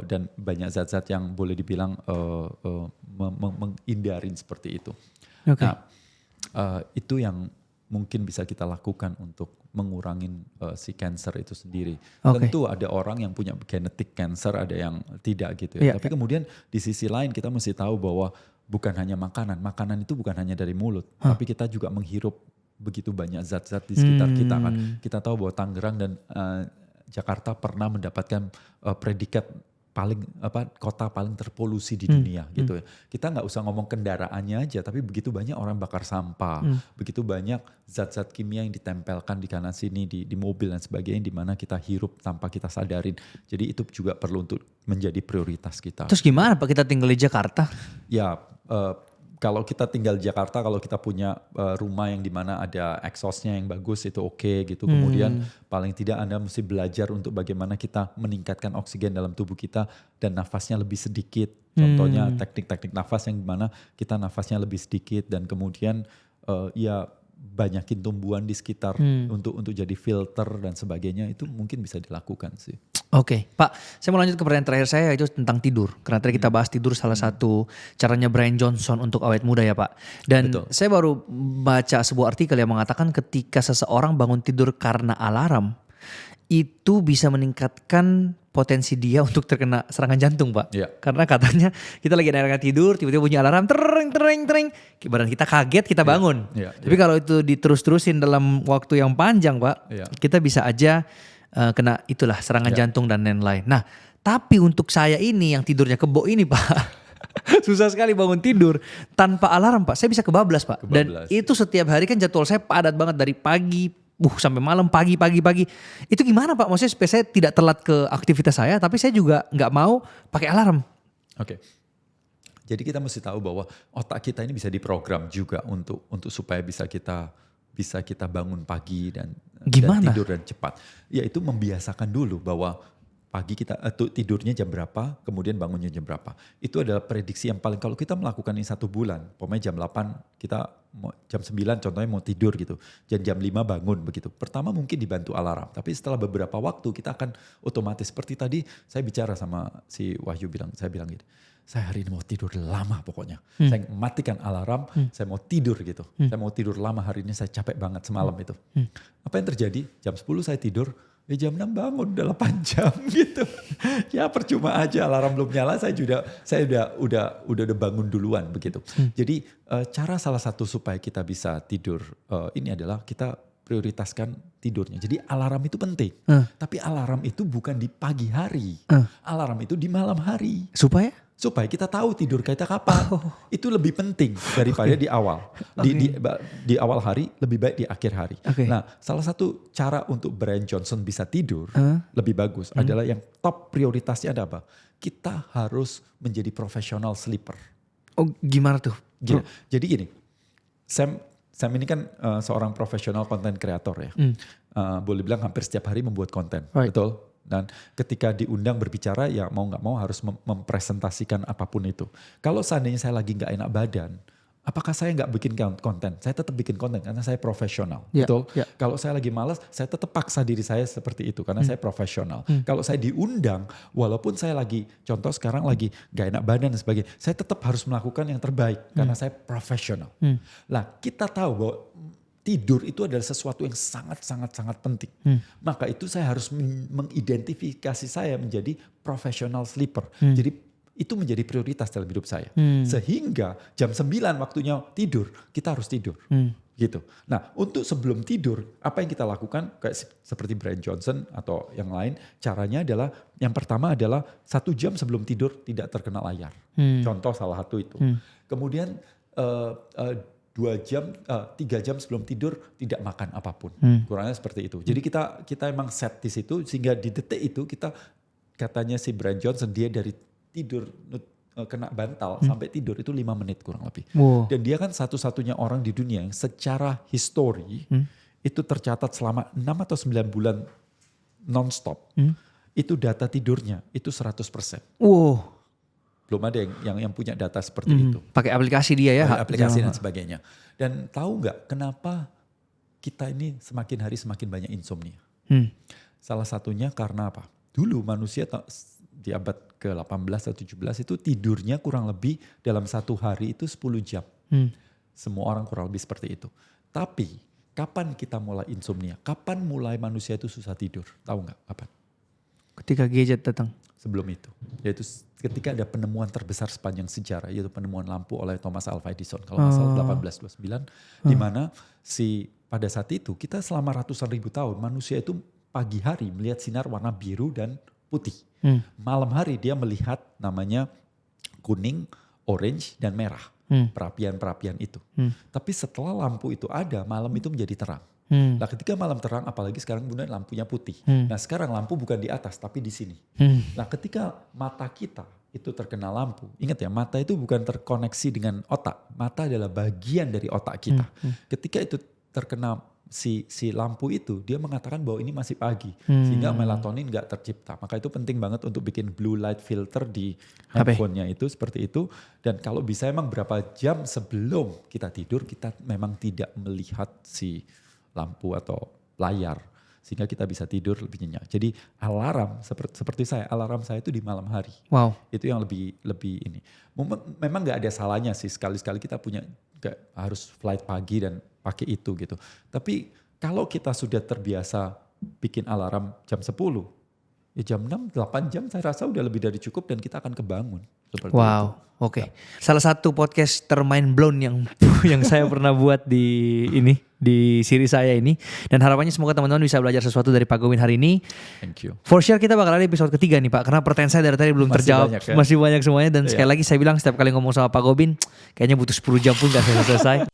dan banyak zat-zat yang boleh dibilang menghindarin seperti itu. Okay. Nah, itu yang mungkin bisa kita lakukan untuk mengurangin si cancer itu sendiri. Tentu ada orang yang punya genetik cancer, ada yang tidak gitu ya. Tapi kemudian di sisi lain kita mesti tahu bahwa bukan hanya makanan itu bukan hanya dari mulut, tapi kita juga menghirup begitu banyak zat-zat di sekitar kita kan. Kita tahu bahwa Tangerang dan Jakarta pernah mendapatkan predikat kota paling terpolusi di dunia gitu ya. Kita nggak usah ngomong kendaraannya aja, tapi begitu banyak orang bakar sampah, begitu banyak zat-zat kimia yang ditempelkan di kanan sini di mobil dan sebagainya, di mana kita hirup tanpa kita sadarin. Jadi itu juga perlu untuk menjadi prioritas kita. Terus gimana Pak kita tinggal di Jakarta? Ya kalau kita tinggal di Jakarta, kalau kita punya rumah yang dimana ada exhaustnya yang bagus itu oke gitu. Kemudian paling tidak Anda mesti belajar untuk bagaimana kita meningkatkan oksigen dalam tubuh kita dan nafasnya lebih sedikit. Contohnya teknik-teknik nafas yang dimana kita nafasnya lebih sedikit, dan kemudian ya banyakin tumbuhan di sekitar untuk jadi filter dan sebagainya, itu mungkin bisa dilakukan sih. Oke, Pak, saya mau lanjut ke pertanyaan terakhir saya, itu tentang tidur. Karena tadi kita bahas tidur salah satu caranya Brian Johnson untuk awet muda ya Pak. Dan saya baru baca sebuah artikel yang mengatakan ketika seseorang bangun tidur karena alarm, itu bisa meningkatkan potensi dia untuk terkena serangan jantung Pak. Karena katanya kita lagi enak tidur, tiba-tiba bunyi alarm, tering. Badan kita kaget, kita bangun. Tapi kalau itu diterus-terusin dalam waktu yang panjang Pak, kita bisa aja kena itulah serangan jantung dan lain-lain. Nah, tapi untuk saya ini yang tidurnya kebo ini Pak, susah sekali bangun tidur tanpa alarm Pak. Saya bisa kebablas Pak. Dan itu setiap hari kan jadwal saya padat banget dari pagi sampai malam, pagi. Itu gimana Pak? Maksudnya supaya saya tidak telat ke aktivitas saya, tapi saya juga nggak mau pakai alarm. Oke. Jadi kita mesti tahu bahwa otak kita ini bisa diprogram juga untuk supaya bisa kita bangun pagi dan tidur dan cepat. Yaitu membiasakan dulu bahwa pagi kita tidurnya jam berapa, kemudian bangunnya jam berapa. Itu adalah prediksi yang paling, kalau kita melakukan ini 1 bulan, pokoknya jam 8 kita jam 9 contohnya mau tidur gitu, dan jam 5 bangun begitu. Pertama mungkin dibantu alarm, tapi setelah beberapa waktu kita akan otomatis, seperti tadi saya bicara sama si Wahyu saya bilang gitu, saya hari ini mau tidur lama pokoknya. Saya matikan alarm, saya mau tidur gitu. Saya mau tidur lama hari ini, saya capek banget semalam itu. Apa yang terjadi? Jam 10 saya tidur, jam 6 bangun udah 8 jam gitu. Ya percuma aja alarm belum nyala, saya udah bangun duluan begitu. Jadi cara salah satu supaya kita bisa tidur ini adalah kita prioritaskan tidurnya. Jadi alarm itu penting. Tapi alarm itu bukan di pagi hari. Alarm itu di malam hari. Supaya kita tahu tidur kita kapan. Itu lebih penting daripada di awal. Di awal hari lebih baik di akhir hari. Nah, salah satu cara untuk Brian Johnson bisa tidur lebih bagus adalah yang top prioritasnya ada apa? Kita harus menjadi professional sleeper. Oh, gimana tuh? Jadi gini, Sam ini kan seorang profesional content creator ya. Boleh bilang hampir setiap hari membuat konten, betul? Dan ketika diundang berbicara ya mau gak mau harus mempresentasikan apapun itu. Kalau seandainya saya lagi gak enak badan, apakah saya gak bikin konten? Saya tetap bikin konten karena saya profesional, betul? Kalau saya lagi malas, saya tetap paksa diri saya seperti itu karena saya profesional. Kalau saya diundang, walaupun saya lagi, contoh sekarang lagi gak enak badan dan sebagainya, saya tetap harus melakukan yang terbaik karena saya profesional. Lah kita tahu bahwa tidur itu adalah sesuatu yang sangat penting. Maka itu saya harus mengidentifikasi saya menjadi professional sleeper. Jadi itu menjadi prioritas dalam hidup saya. Sehingga jam 9 waktunya tidur, kita harus tidur. Gitu. Nah untuk sebelum tidur, apa yang kita lakukan kayak seperti Brian Johnson atau yang lain, caranya adalah yang pertama adalah 1 jam sebelum tidur tidak terkena layar. Contoh salah satu itu. Kemudian 3 jam sebelum tidur tidak makan apapun. Kurangnya seperti itu. Jadi kita emang set di situ sehingga di detik itu kita, katanya si Brian Johnson, dia dari tidur kena bantal sampai tidur itu 5 menit kurang lebih. Dan dia kan satu-satunya orang di dunia yang secara histori itu tercatat selama 6 atau 9 bulan non-stop. Itu data tidurnya itu 100%. Belum ada yang punya data seperti itu. Pakai aplikasi dia ya? Pakai aplikasi dan sebagainya. Dan tahu nggak kenapa kita ini semakin hari semakin banyak insomnia? Salah satunya karena apa? Dulu manusia di abad ke-18 atau 17 itu tidurnya kurang lebih dalam satu hari itu 10 jam. Semua orang kurang lebih seperti itu. Tapi kapan kita mulai insomnia? Kapan mulai manusia itu susah tidur? Tahu nggak kapan? Ketika gadget datang. Sebelum itu, yaitu ketika ada penemuan terbesar sepanjang sejarah, yaitu penemuan lampu oleh Thomas Alva Edison, kalau nggak salah 1829, di mana pada saat itu kita selama ratusan ribu tahun manusia itu pagi hari melihat sinar warna biru dan putih, malam hari dia melihat namanya kuning, orange dan merah, perapian-perapian itu. Tapi setelah lampu itu ada, malam itu menjadi terang. Nah ketika malam terang, apalagi sekarang kemudian lampunya putih. Nah sekarang lampu bukan di atas tapi di sini. Nah ketika mata kita itu terkena lampu, ingat ya, mata itu bukan terkoneksi dengan otak. Mata adalah bagian dari otak kita. Ketika itu terkena si lampu itu, dia mengatakan bahwa ini masih pagi. Sehingga melatonin gak tercipta. Maka itu penting banget untuk bikin blue light filter di handphonenya itu seperti itu. Dan kalau bisa emang berapa jam sebelum kita tidur, kita memang tidak melihat si lampu atau layar sehingga kita bisa tidur lebih nyenyak. Jadi alarm seperti alarm saya itu di malam hari. Itu yang lebih ini. Memang nggak ada salahnya sih sekali-sekali kita punya, gak harus flight pagi dan pakai itu gitu. Tapi kalau kita sudah terbiasa bikin alarm jam 10, ya jam 6, 8 jam saya rasa udah lebih dari cukup dan kita akan kebangun. Seperti itu. Oke. Salah satu podcaster mind blown yang saya pernah buat di siri saya ini, dan harapannya semoga teman-teman bisa belajar sesuatu dari Pak Gowin hari ini. Thank you. For sure kita bakal ada episode ketiga nih Pak, karena pertanyaan saya dari tadi belum terjawab, masih banyak semuanya, dan sekali lagi saya bilang setiap kali ngomong sama Pak Gowin kayaknya butuh 10 jam pun gak selesai.